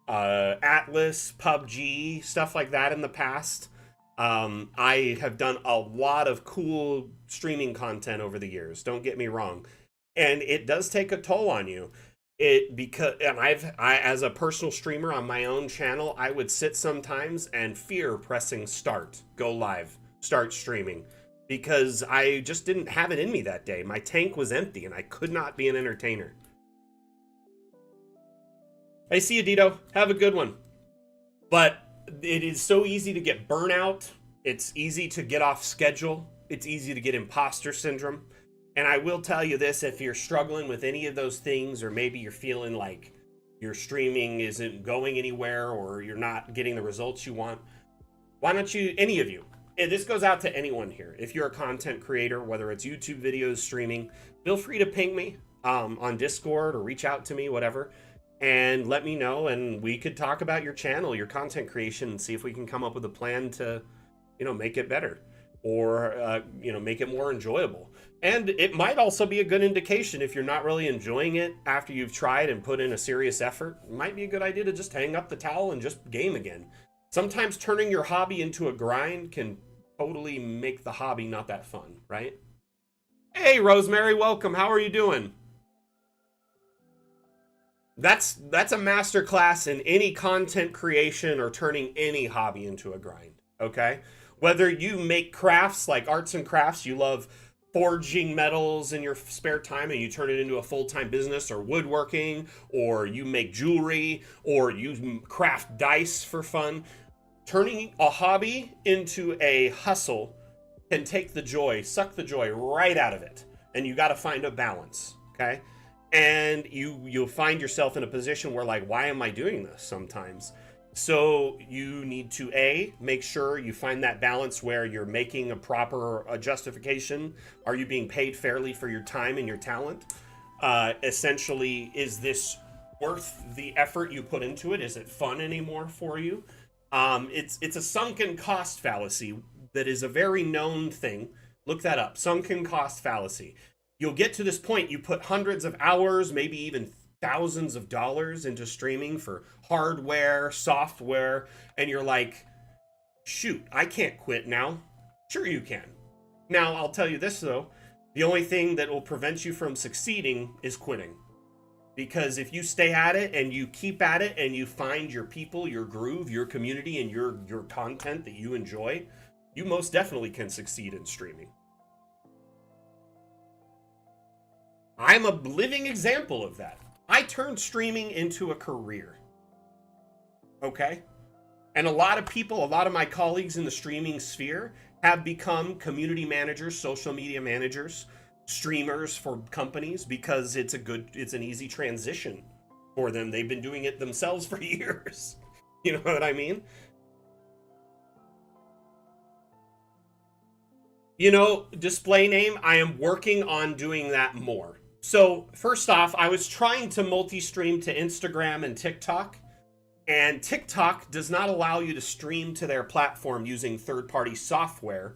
Atlas, PUBG, stuff like that in the past. I have done a lot of cool streaming content over the years. Don't get me wrong, and it does take a toll on you. It because and I as a personal streamer on my own channel, I would sit sometimes and fear pressing start, go live, start streaming, because I just didn't have it in me that day. My tank was empty, and I could not be an entertainer. I see you, Dito. Have a good one. But it is so easy to get burnout. It's easy to get off schedule. It's easy to get imposter syndrome. And I will tell you this, if you're struggling with any of those things, or maybe you're feeling like your streaming isn't going anywhere or you're not getting the results you want, why don't you, any of you, and this goes out to anyone here, if you're a content creator, whether it's YouTube videos, streaming, feel free to ping me on Discord or reach out to me, whatever, and let me know, and we could talk about your channel, your content creation, and see if we can come up with a plan to, make it better, or, make it more enjoyable. And it might also be a good indication if you're not really enjoying it after you've tried and put in a serious effort. It might be a good idea to just hang up the towel and just game again. Sometimes turning your hobby into a grind can totally make the hobby not that fun, right? Hey, Rosemary, welcome. How are you doing? That's a masterclass in any content creation or turning any hobby into a grind, okay? Whether you make crafts like arts and crafts, you love forging metals in your spare time and you turn it into a full-time business, or woodworking, or you make jewelry, or you craft dice for fun. Turning a hobby into a hustle can take the joy, suck the joy right out of it. And you got to find a balance, okay? And you'll find yourself in a position where, like, why am I doing this sometimes? So you need to make sure you find that balance where you're making a proper justification. Are you being paid fairly for your time and your talent? Essentially, is this worth the effort you put into it? Is it fun anymore for you? It's a sunken cost fallacy that is a very known thing. Look that up, sunken cost fallacy. You'll get to this point, you put hundreds of hours, maybe even thousands of dollars into streaming for hardware, software, and you're like, shoot, I can't quit now. Sure you can. Now, I'll tell you this though, the only thing that will prevent you from succeeding is quitting. Because if you stay at it and you keep at it and you find your people, your groove, your community, and your content that you enjoy, you most definitely can succeed in streaming. I'm a living example of that. I turned streaming into a career. Okay? And a lot of people, a lot of my colleagues in the streaming sphere have become community managers, social media managers, streamers for companies, because it's an easy transition for them. They've been doing it themselves for years. You know what I mean? Display name, I am working on doing that more. So first off, I was trying to multi-stream to Instagram and TikTok, and TikTok does not allow you to stream to their platform using third-party software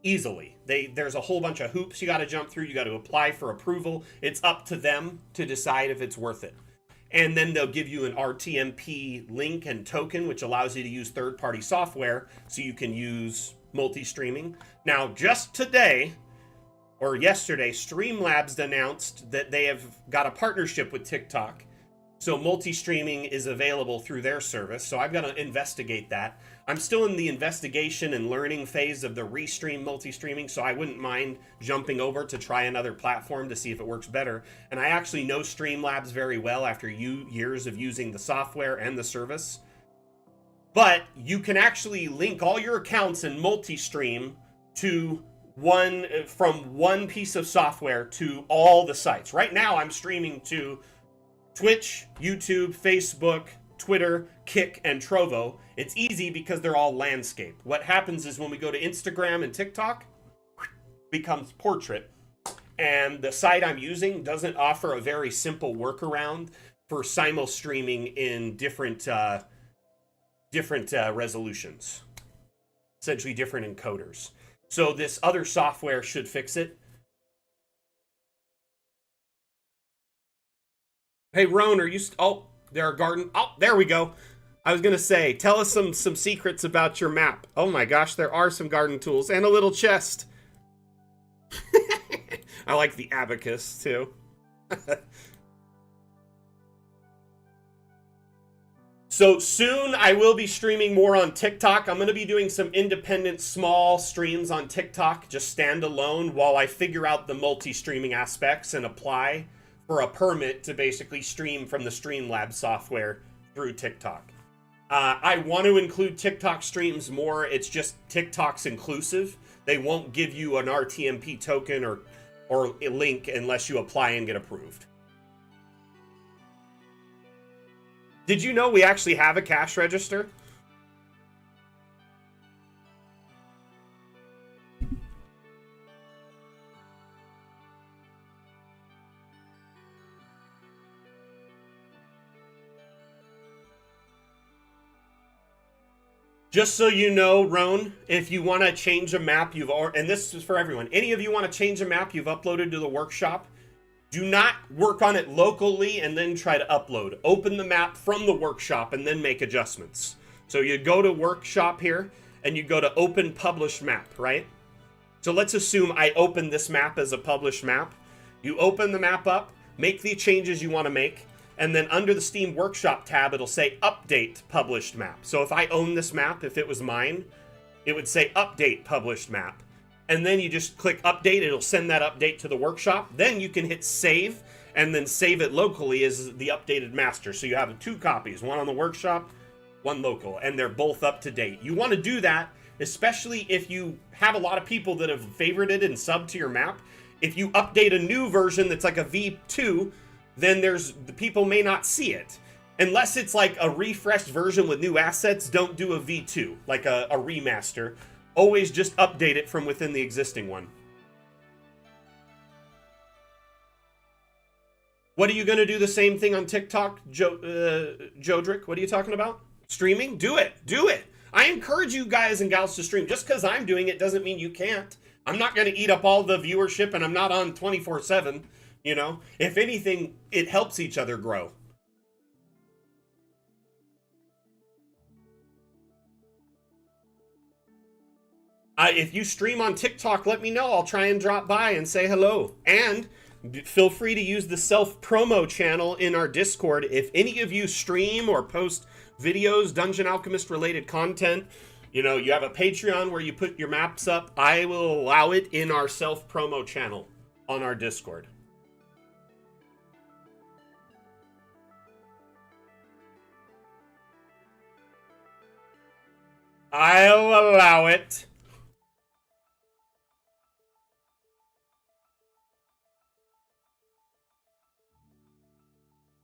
easily. There's a whole bunch of hoops you got to jump through. You got to apply for approval. It's up to them to decide if it's worth it. And then they'll give you an RTMP link and token, which allows you to use third-party software so you can use multi-streaming. Now, just today, or yesterday, Streamlabs announced that they have got a partnership with TikTok. So multi-streaming is available through their service. So I've got to investigate that. I'm still in the investigation and learning phase of the Restream multi-streaming, so I wouldn't mind jumping over to try another platform to see if it works better. And I actually know Streamlabs very well after years of using the software and the service. But you can actually link all your accounts and multi-stream to from one piece of software to all the sites. Right now I'm streaming to Twitch, YouTube, Facebook, Twitter, Kick, and Trovo. It's easy because they're all landscape. What happens is when we go to Instagram and TikTok, becomes portrait. And the site I'm using doesn't offer a very simple workaround for simul streaming in different resolutions, essentially different encoders. So this other software should fix it. Hey, Roan, are you... Oh, there are garden... Oh, there we go. I was going to say, tell us some secrets about your map. Oh my gosh, there are some garden tools and a little chest. I like the abacus, too. So soon I will be streaming more on TikTok. I'm going to be doing some independent small streams on TikTok, just standalone, while I figure out the multi-streaming aspects and apply for a permit to basically stream from the Streamlabs software through TikTok. I want to include TikTok streams more. It's just TikTok's inclusive. They won't give you an RTMP token or a link unless you apply and get approved. Did you know we actually have a cash register? Just so you know, Roan, if you want to change a map you've already, and this is for everyone, any of you want to change a map you've uploaded to the workshop, do not work on it locally and then try to upload. Open the map from the workshop and then make adjustments. So you go to workshop here and you go to open published map, right? So let's assume I open this map as a published map. You open the map up, make the changes you want to make, and then under the Steam Workshop tab, it'll say update published map. So if I own this map, if it was mine, it would say update published map. And then you just click update, it'll send that update to the workshop. Then you can hit save, and then save it locally as the updated master. So you have 2 copies, one on the workshop, one local, and they're both up to date. You want to do that, especially if you have a lot of people that have favorited and subbed to your map. If you update a new version that's like a V2, then the people may not see it. Unless it's like a refreshed version with new assets, don't do a V2, like a remaster. Always just update it from within the existing one. What are you going to do the same thing on TikTok, Jodrick? What are you talking about? Streaming? Do it. Do it. I encourage you guys and gals to stream. Just because I'm doing it doesn't mean you can't. I'm not going to eat up all the viewership, and I'm not on 24/7. You know? If anything, it helps each other grow. If you stream on TikTok, let me know. I'll try and drop by and say hello. And feel free to use the self-promo channel in our Discord. If any of you stream or post videos, Dungeon Alchemist related content, you know, you have a Patreon where you put your maps up, I will allow it in our self-promo channel on our Discord. I'll allow it.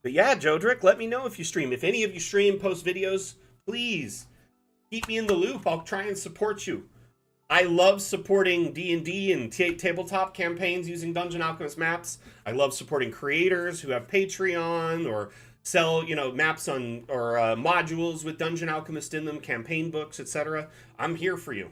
But yeah, Jodrick, let me know if you stream. If any of you stream, post videos, please keep me in the loop. I'll try and support you. I love supporting D&D and tabletop campaigns using Dungeon Alchemist maps. I love supporting creators who have Patreon or sell, you know, maps on or modules with Dungeon Alchemist in them, campaign books, etc. I'm here for you.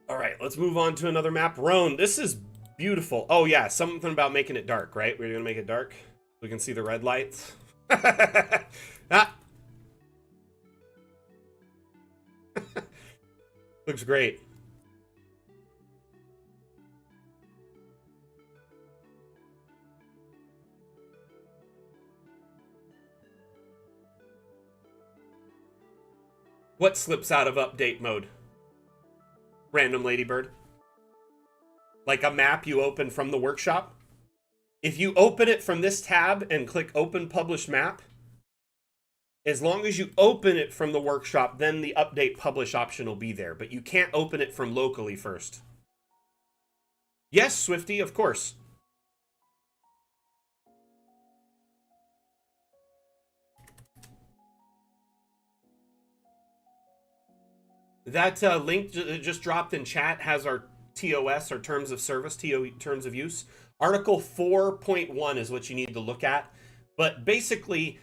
All right, let's move on to another map. Roan, this is beautiful. Oh yeah, something about making it dark, right? We're gonna make it dark. We can see the red lights. Ah. Looks great. What slips out of update mode? Random Ladybird. Like a map you open from the workshop. If you open it from this tab and click Open Publish Map, as long as you open it from the workshop, then the Update Publish option will be there. But you can't open it from locally first. Yes, Swifty, of course. That link just dropped in chat has our TOS, our terms of service, terms of use. Article 4.1 is what you need to look at. But basically,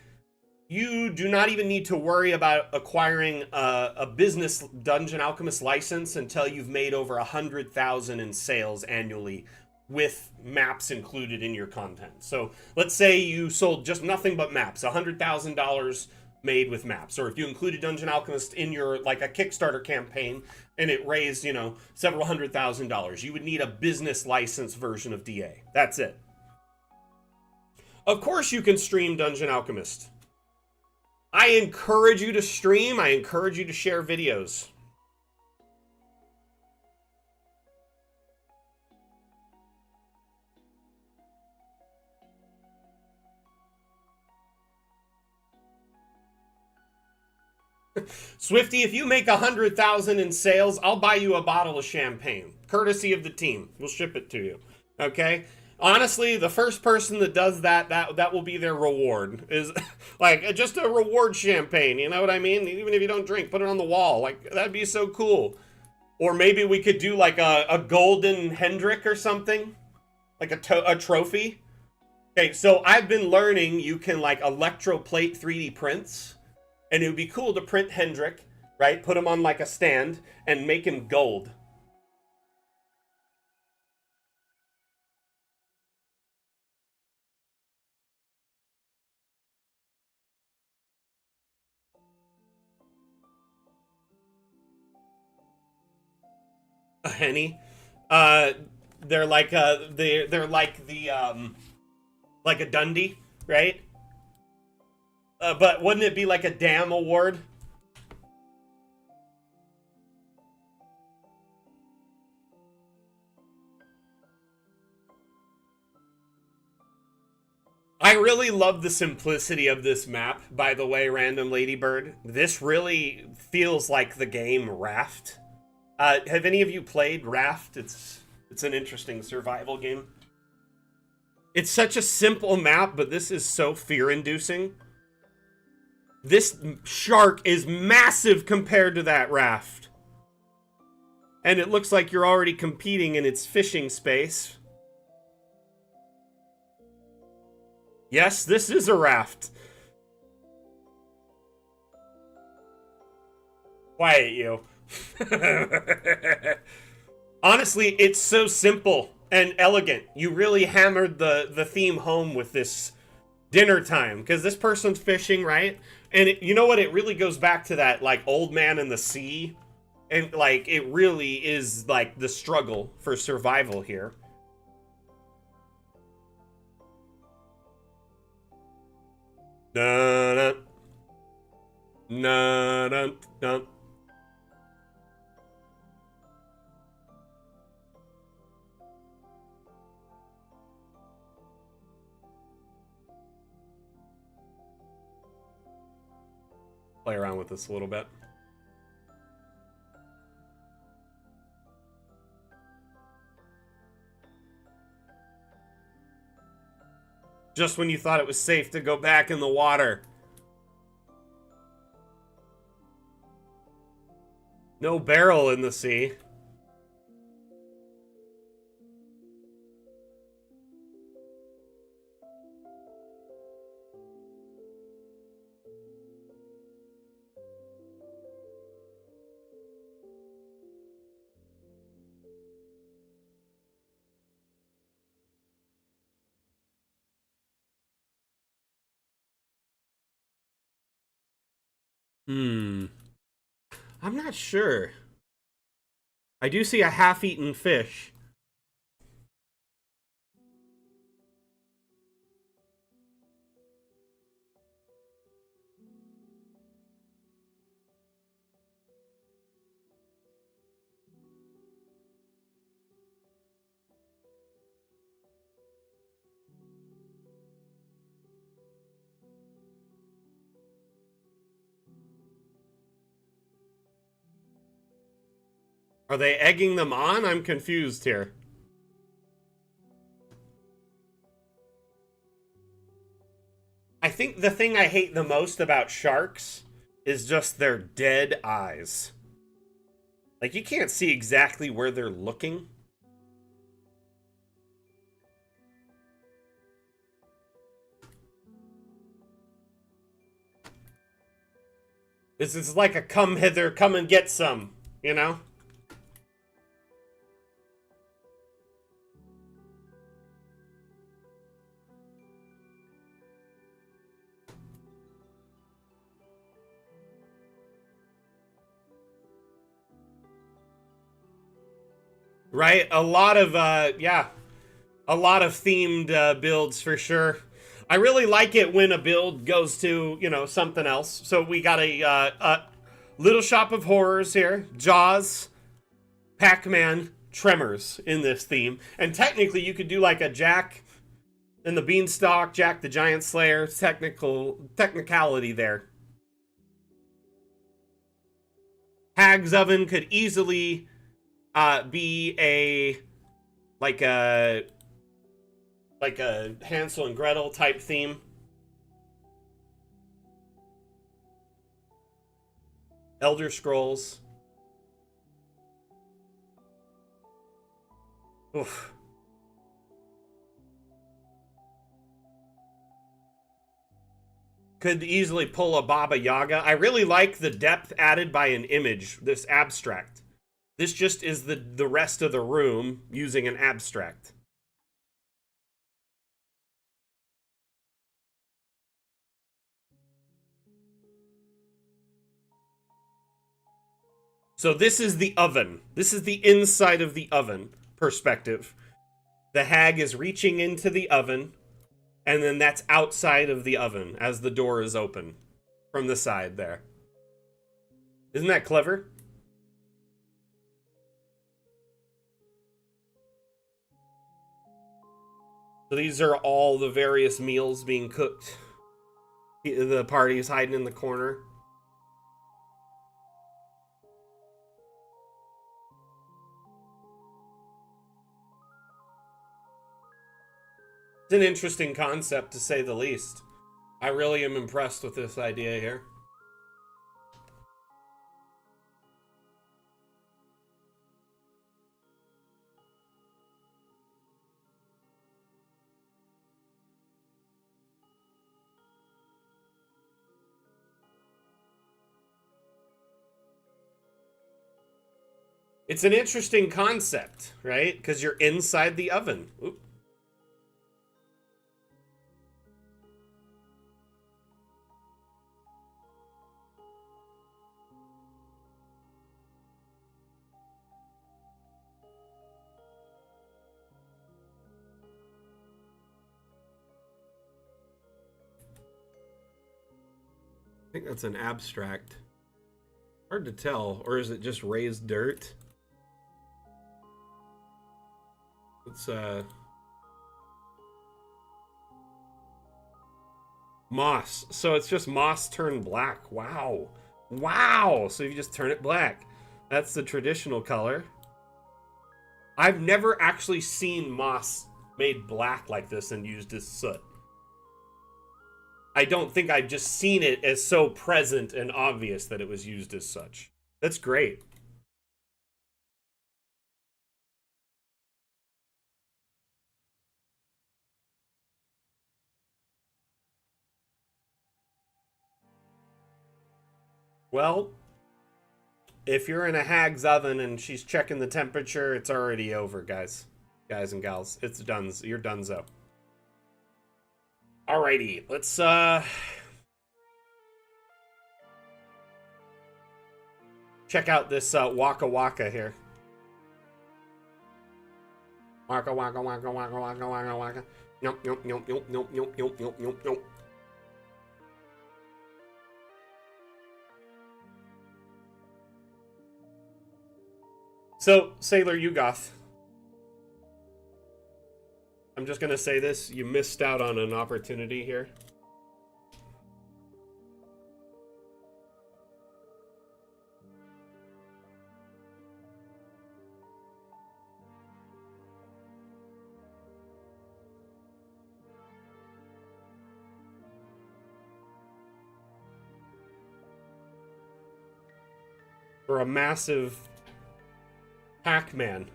you do not even need to worry about acquiring a business Dungeon Alchemist license until you've made over 100,000 in sales annually with maps included in your content. So let's say you sold just nothing but maps, $100,000 made with maps. Or if you included Dungeon Alchemist in your, like, a Kickstarter campaign and it raised, you know, several $100,000, you would need a business license version of DA. That's it. Of course you can stream Dungeon Alchemist. I encourage you to stream. I encourage you to share videos. Swifty, if you make 100,000 in sales, I'll buy you a bottle of champagne, courtesy of the team. We'll ship it to you. Okay? Honestly, the first person that does that will be their reward. Is like just a reward champagne, you know what I mean? Even if you don't drink, put it on the wall. Like, that'd be so cool. Or maybe we could do like a golden Hendrick or something, like a trophy. Okay, so I've been learning you can like electroplate 3D prints, and it would be cool to print Hendrick, right? Put him on like a stand and make him gold. A Henny. They're like they're like the like a Dundee, right? But wouldn't it be like a DAM award? I really love the simplicity of this map, by the way, Random Ladybird. This really feels like the game Raft. Have any of you played Raft? It's an interesting survival game. It's such a simple map, but this is so fear-inducing. This shark is massive compared to that raft. And it looks like you're already competing in its fishing space. Yes, this is a raft. Quiet, you. Honestly, it's so simple and elegant. You really hammered the theme home with this dinner time, because this person's fishing, right? And you know what? It really goes back to that, like, old man in the sea. And, like, it really is, like, the struggle for survival here. Dun, dun, dun, dun. Play around with this a little bit. Just when you thought it was safe to go back in the water. No barrel in the sea. I'm not sure. I do see a half-eaten fish. Are they egging them on? I'm confused here. I think the thing I hate the most about sharks is just their dead eyes. Like, you can't see exactly where they're looking. This is like a come hither, come and get some, you know? Right? A lot of, yeah. A lot of themed builds for sure. I really like it when a build goes to, you know, something else. So we got a Little Shop of Horrors here. Jaws, Pac-Man, Tremors in this theme. And technically you could do like a Jack and the Beanstalk, Jack the Giant Slayer. Technicality there. Hag's Oven could easily be a like a Hansel and Gretel type theme. Elder Scrolls. Oof. Could easily pull a Baba Yaga. I really like the depth added by an image, this abstract. This just is the rest of the room using an abstract. So this is the oven. This is the inside of the oven perspective. The hag is reaching into the oven, and then that's outside of the oven as the door is open from the side there. Isn't that clever? So these are all the various meals being cooked. The party's hiding in the corner. It's an interesting concept, to say the least. I really am impressed with this idea here. It's an interesting concept, right? Because you're inside the oven. Oop. I think that's an abstract. Hard to tell, or is it just raised dirt? It's moss. So it's just moss turned black. Wow. Wow. So you just turn it black. That's the traditional color. I've never actually seen moss made black like this and used as soot. I don't think I've just seen it as so present and obvious that it was used as such. That's great. Well, if you're in a hag's oven and she's checking the temperature, it's already over, guys. Guys and gals. It's done. You're donezo. Alrighty, let's check out this Waka Waka here. Waka Waka Waka Waka Waka Waka Waka. Nope, nope, nope, nope, nope, nope, nope, nope, nope, nope. So, Sailor Yugoth, I'm just gonna say this, you missed out on an opportunity here. For a massive Pac-Man.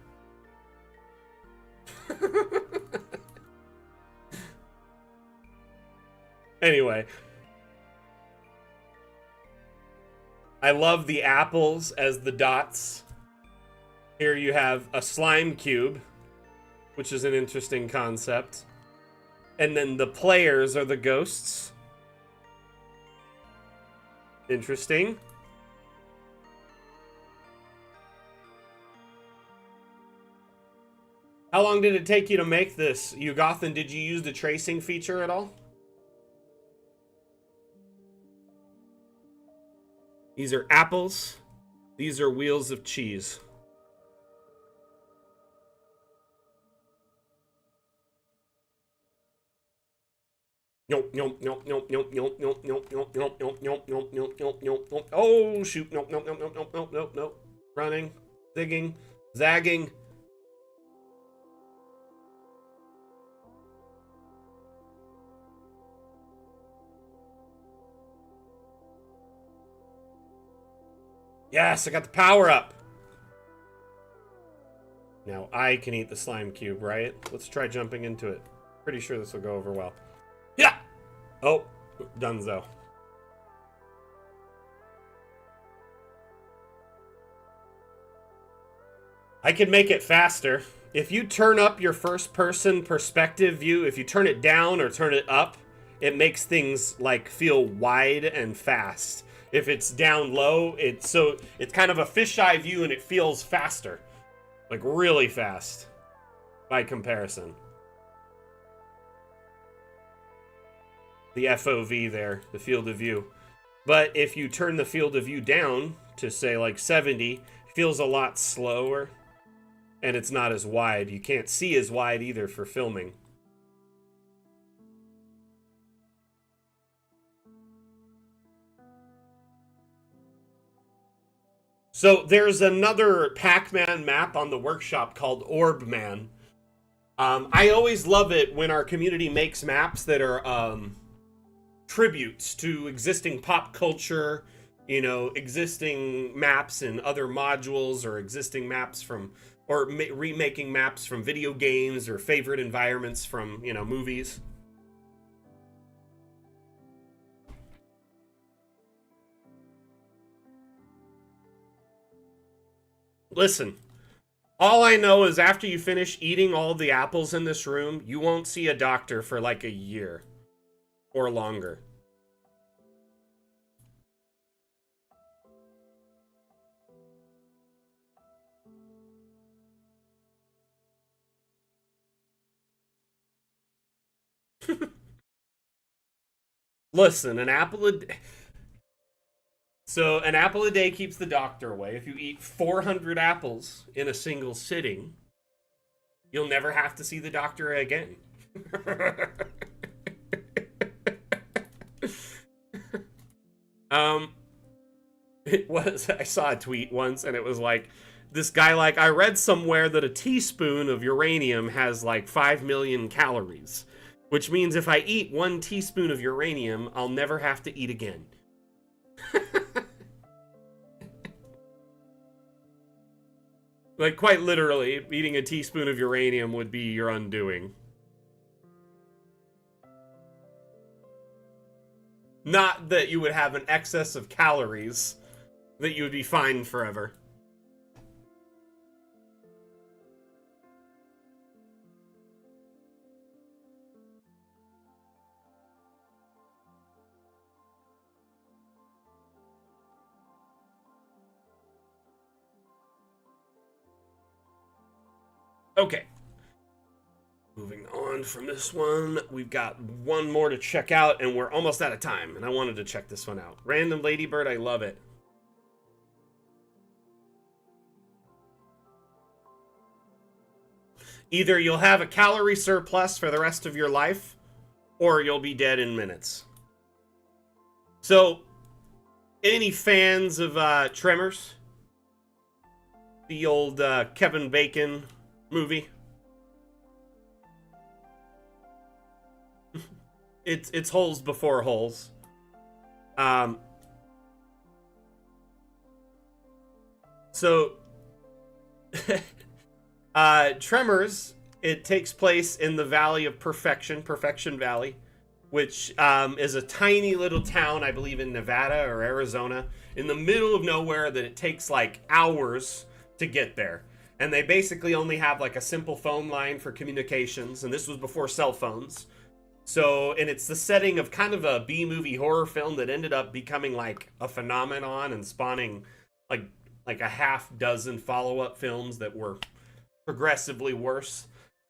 Anyway. I love the apples as the dots. Here you have a slime cube, which is an interesting concept. And then the players are the ghosts. Interesting. How long did it take you to make this, Ugothan? Did you use the tracing feature at all? These are apples. These are wheels of cheese. Nope, nope, nope, nope, nope, nope, nope, nope, nope, nope, nope, nope, nope, nope, nope, nope, nope. Oh shoot, nope, nope, nope, nope, nope, nope, nope, nope. Running, zigging, zagging. Yes, I got the power up. Now I can eat the slime cube, right? Let's try jumping into it. Pretty sure this will go over well. Yeah! Oh, donezo. I can make it faster. If you turn up your first person perspective view, if you turn it down or turn it up, it makes things like feel wide and fast. If it's down low, it's kind of a fisheye view and it feels faster. Like really fast by comparison. The FOV there, the field of view. But if you turn the field of view down to say like 70, it feels a lot slower and it's not as wide. You can't see as wide either for filming. So there's another Pac-Man map on the workshop called Orb Man. I always love it when our community makes maps that are tributes to existing pop culture, you know, existing maps in other modules, or existing maps from, or remaking maps from video games, or favorite environments from, you know, movies. Listen, all I know is after you finish eating all the apples in this room, you won't see a doctor for like a year or longer. Listen, an apple a day. So an apple a day keeps the doctor away. If you eat 400 apples in a single sitting, you'll never have to see the doctor again. It was, I saw a tweet once and it was like, this guy like, I read somewhere that a teaspoon of uranium has like 5 million calories, which means if I eat 1 teaspoon of uranium, I'll never have to eat again. Like, quite literally, eating a teaspoon of uranium would be your undoing. Not that you would have an excess of calories, that you would be fine forever. Okay. Moving on from this one, we've got one more to check out, and we're almost out of time, and I wanted to check this one out. Random Ladybird, I love it. Either you'll have a calorie surplus for the rest of your life, or you'll be dead in minutes. So, any fans of Tremors? The old Kevin Bacon movie? It's holes before holes. So Tremors, it takes place in the Valley of Perfection, Perfection Valley, which is a tiny little town, I believe in Nevada or Arizona, in the middle of nowhere that it takes like hours to get there. And they basically only have like a simple phone line for communications, and this was before cell phones. So, and it's the setting of kind of a B-movie horror film that ended up becoming like a phenomenon and spawning like a half dozen follow-up films that were progressively worse.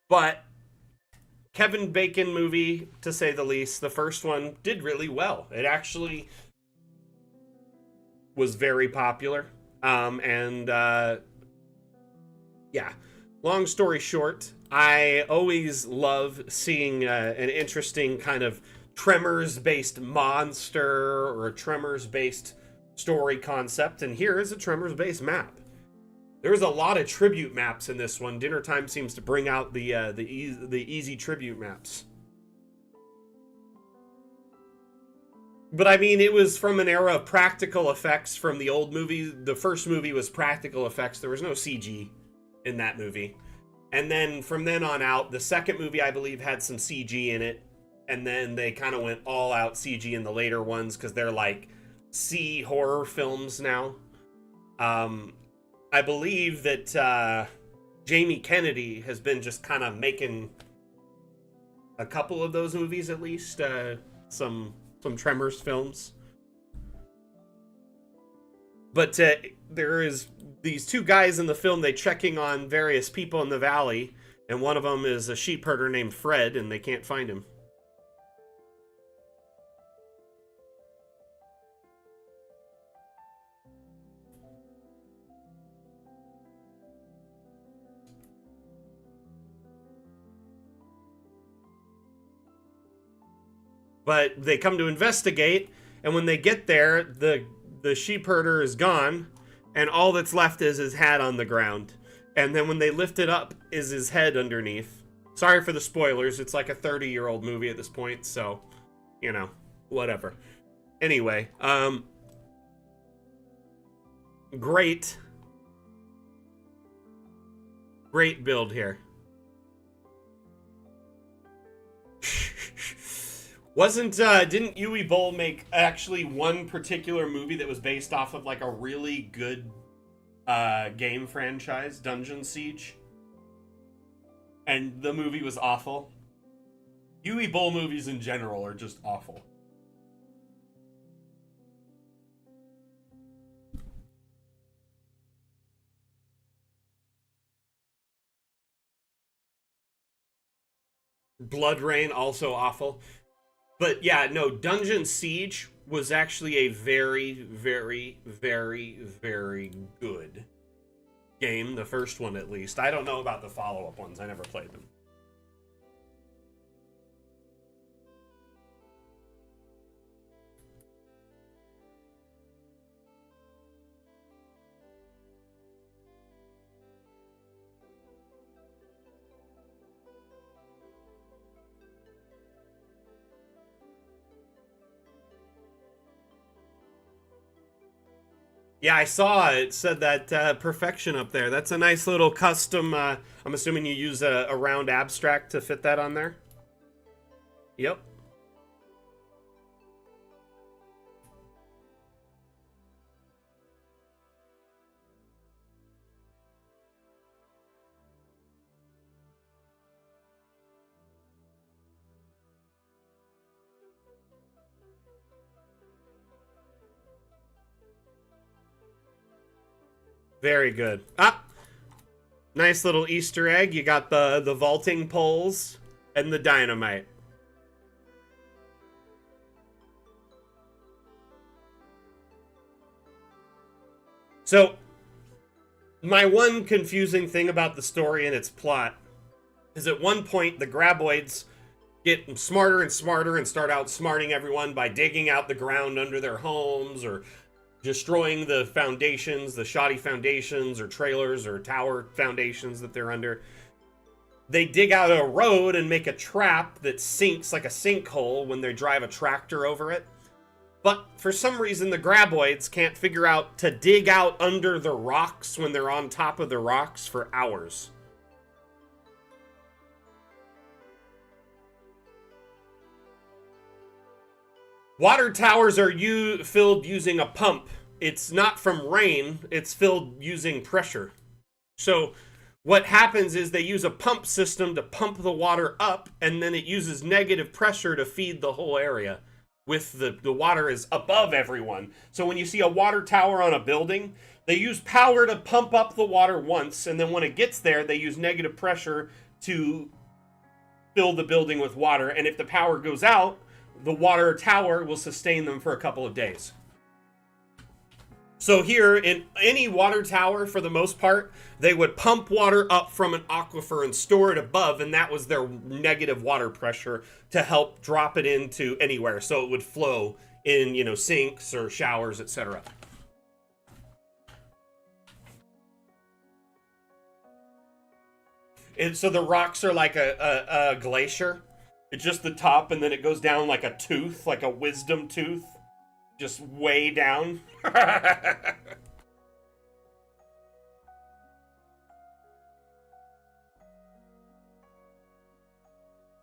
But Kevin Bacon movie, to say the least, the first one did really well. It actually was very popular. Yeah, long story short, I always love seeing an interesting kind of Tremors-based monster or a Tremors-based story concept, and here is a Tremors-based map. There's a lot of tribute maps in this one. Dinner Time seems to bring out the easy tribute maps. But I mean, it was from an era of practical effects from the old movie. The first movie was practical effects. There was no CG in that movie. And then from then on out, the second movie, I believe, had some CG in it. And then they kind of went all out CG in the later ones because they're like C horror films now. I believe that Jamie Kennedy has been just kind of making a couple of those movies at least. Some Tremors films. But there is these two guys in the film, they checking on various people in the valley, and one of them is a sheep herder named Fred, and they can't find him. But they come to investigate, and when they get there, the sheep herder is gone, and all that's left is his hat on the ground. And then when they lift it up, is his head underneath. Sorry for the spoilers, it's like a 30-year-old movie at this point, so, you know, whatever. Anyway, great build here. Didn't Uwe Boll make actually one particular movie that was based off of like a really good game franchise, Dungeon Siege? And the movie was awful. Uwe Boll movies in general are just awful. Blood Rain, also awful. But yeah, no, Dungeon Siege was actually a very, very, very, very good game. The first one, at least. I don't know about the follow-up ones. I never played them. Yeah, I saw it. It said that perfection up there. That's a nice little custom. I'm assuming you use a round abstract to fit that on there? Yep. Very good. Ah! Nice little Easter egg. You got the vaulting poles and the dynamite. So, my one confusing thing about the story and its plot is at one point the graboids get smarter and smarter and start outsmarting everyone by digging out the ground under their homes or destroying the foundations, the shoddy foundations or trailers or tower foundations that they're under. They dig out a road and make a trap that sinks like a sinkhole when they drive a tractor over it. But for some reason, the graboids can't figure out to dig out under the rocks when they're on top of the rocks for hours. Water towers are filled using a pump. It's not from rain, it's filled using pressure. So what happens is they use a pump system to pump the water up, and then it uses negative pressure to feed the whole area. With the water is above everyone. So when you see a water tower on a building, they use power to pump up the water once, and then when it gets there, they use negative pressure to fill the building with water. And if the power goes out, the water tower will sustain them for a couple of days. So here, in any water tower, for the most part, they would pump water up from an aquifer and store it above, and that was their negative water pressure to help drop it into anywhere, so it would flow in, sinks or showers, etc. And so the rocks are like a glacier. It's just the top, and then it goes down like a tooth, like a wisdom tooth. Just way down.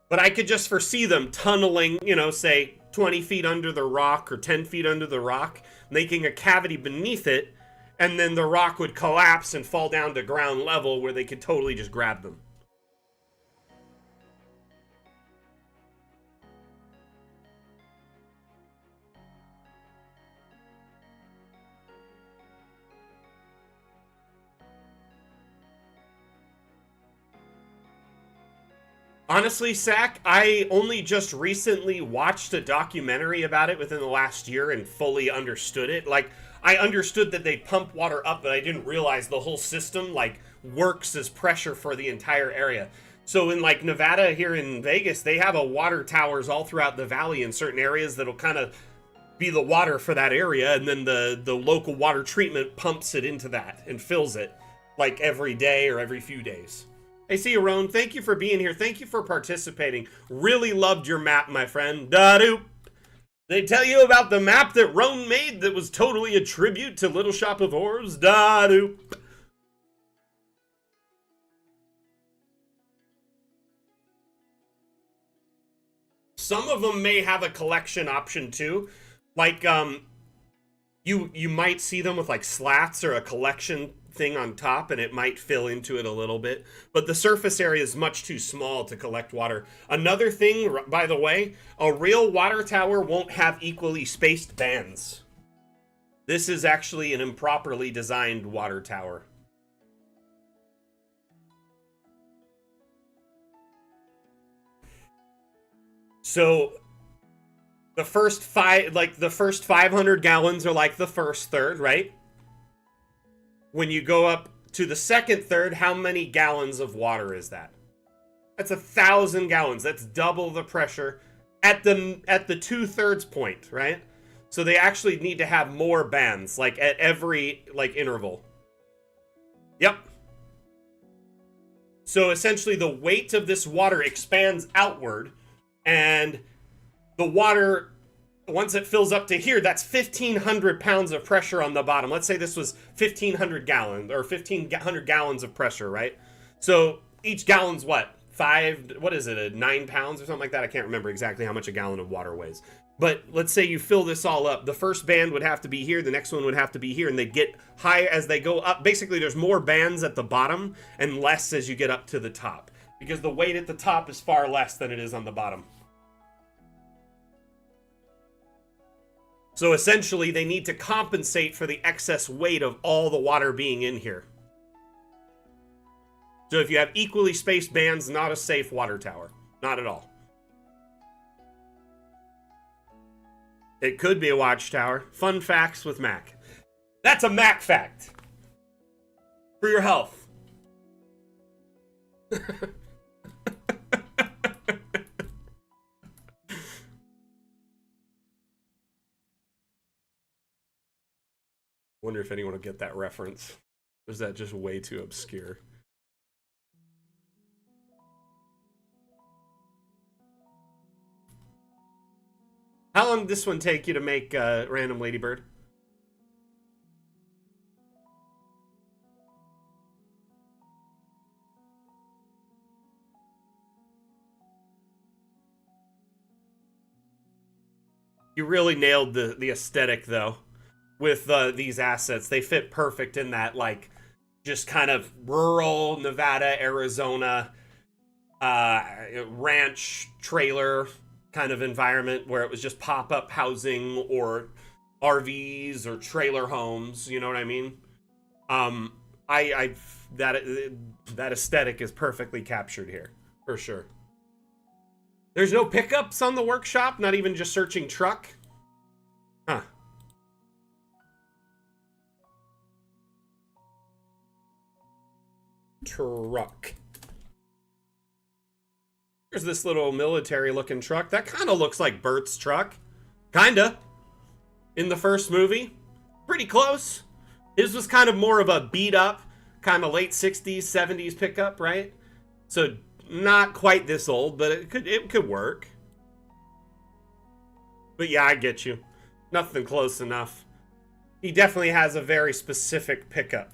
But I could just foresee them tunneling, say 20 feet under the rock or 10 feet under the rock, making a cavity beneath it, and then the rock would collapse and fall down to ground level where they could totally just grab them. Honestly, Sack, I only just recently watched a documentary about it within the last year and fully understood it. Like, I understood that they pump water up, but I didn't realize the whole system, works as pressure for the entire area. So in, Nevada here in Vegas, they have water towers all throughout the valley in certain areas that'll kind of be the water for that area, and then the local water treatment pumps it into that and fills it, every day or every few days. Hey, see you, Roan. Thank you for being here. Thank you for participating. Really loved your map, my friend. Da-doop. They tell you about the map that Roan made that was totally a tribute to Little Shop of Horrors? Da-doop. Some of them may have a collection option, too. You might see them with, slats or a collection thing on top, and it might fill into it a little bit, but the surface area is much too small to collect water. Another thing, by the way, a real water tower won't have equally spaced bands. This is actually an improperly designed water tower. So the first 500 gallons are the first third, right? When you go up to the second third, how many gallons of water is that? That's 1,000 gallons. That's double the pressure at the 2/3 point, right? So they actually need to have more bands, at every interval. Yep. So essentially the weight of this water expands outward, and the water, once it fills up to here, that's 1,500 pounds of pressure on the bottom. Let's say this was 1,500 gallons, or 1,500 gallons of pressure, right? So each gallon's what? 9 pounds or something like that? I can't remember exactly how much a gallon of water weighs. But let's say you fill this all up. The first band would have to be here, the next one would have to be here, and they get higher as they go up. Basically, there's more bands at the bottom and less as you get up to the top, because the weight at the top is far less than it is on the bottom. So essentially, they need to compensate for the excess weight of all the water being in here. So if you have equally spaced bands, not a safe water tower. Not at all. It could be a watchtower. Fun facts with Mac. That's a Mac fact. For your health. Wonder if anyone will get that reference. Or is that just way too obscure? How long did this one take you to make Random Ladybird? You really nailed the aesthetic though with these assets. They fit perfect in that like just kind of rural Nevada, Arizona ranch trailer kind of environment where it was just pop-up housing or RVs or trailer homes, you know what I mean? Um I that that aesthetic is perfectly captured here for sure. There's no pickups on the workshop, not even just searching truck. Huh. Truck. There's this little military looking truck. That kind of looks like Bert's truck. Kinda. In the first movie. Pretty close. His was kind of more of a beat up, kind of late 60s, 70s pickup, right? So not quite this old, but it could work. But yeah, I get you. Nothing close enough. He definitely has a very specific pickup.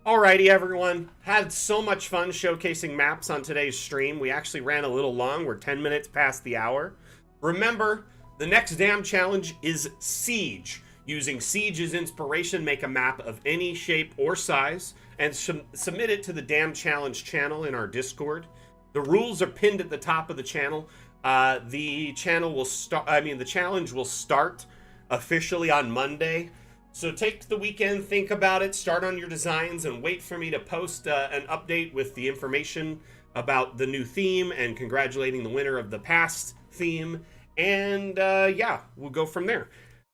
Alrighty, everyone. Had so much fun showcasing maps on today's stream. We actually ran a little long. We're 10 minutes past the hour. Remember, the next DAM challenge is Siege. Using Siege as inspiration, make a map of any shape or size and submit it to the DAM challenge channel in our Discord. The rules are pinned at the top of the channel. The channel will start. The challenge will start officially on Monday. So take the weekend, think about it, start on your designs, and wait for me to post an update with the information about the new theme and congratulating the winner of the past theme. And yeah, we'll go from there.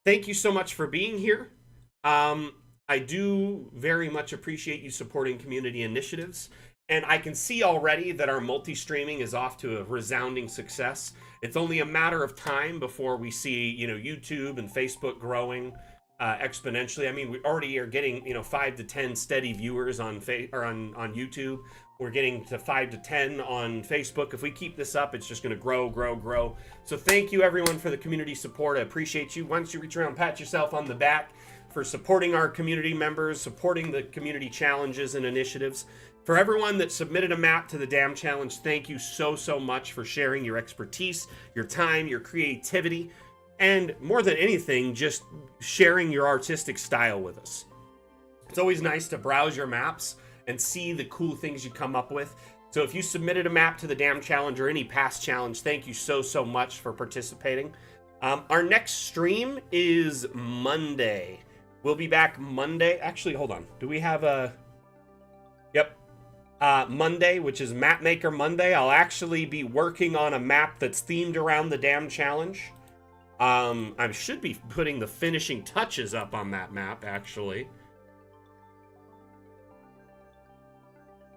Thank you so much for being here. I do very much appreciate you supporting community initiatives. And I can see already that our multi-streaming is off to a resounding success. It's only a matter of time before we see, YouTube and Facebook growing exponentially. I mean, we already are getting 5 to 10 steady viewers on YouTube. We're getting to 5 to 10 on Facebook. If we keep this up, it's just going to grow. So thank you everyone for the community support. I appreciate you. Once you reach around, pat yourself on the back for supporting our community members, supporting the community challenges and initiatives. For everyone that submitted a map to the DAM challenge, thank you so much for sharing your expertise, your time, your creativity, and more than anything, just sharing your artistic style with us. It's always nice to browse your maps and see the cool things you come up with. So if you submitted a map to the DAM challenge or any past challenge, thank you so much for participating. Our next stream is Monday. We'll be back Monday. Actually, hold on. Do we have a... Yep. Monday, which is Map Maker Monday. I'll actually be working on a map that's themed around the DAM challenge. I should be putting the finishing touches up on that map, actually.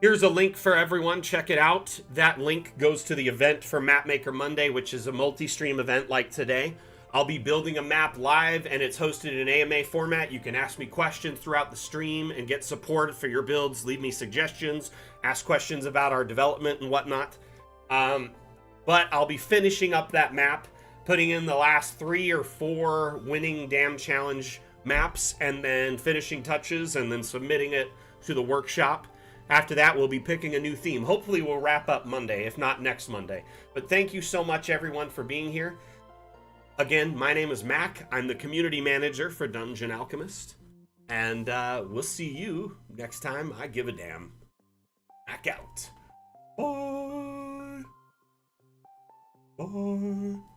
Here's a link for everyone. Check it out. That link goes to the event for Mapmaker Monday, which is a multi-stream event like today. I'll be building a map live, and it's hosted in AMA format. You can ask me questions throughout the stream and get support for your builds. Leave me suggestions. Ask questions about our development and whatnot. But I'll be finishing up that map, putting in the last 3 or 4 winning DAM challenge maps, and then finishing touches, and then submitting it to the workshop. After that, we'll be picking a new theme. Hopefully we'll wrap up Monday, if not next Monday. But thank you so much, everyone, for being here. Again, my name is Mac. I'm the community manager for Dungeon Alchemist. And we'll see you next time I give a damn. Mac out. Bye. Bye.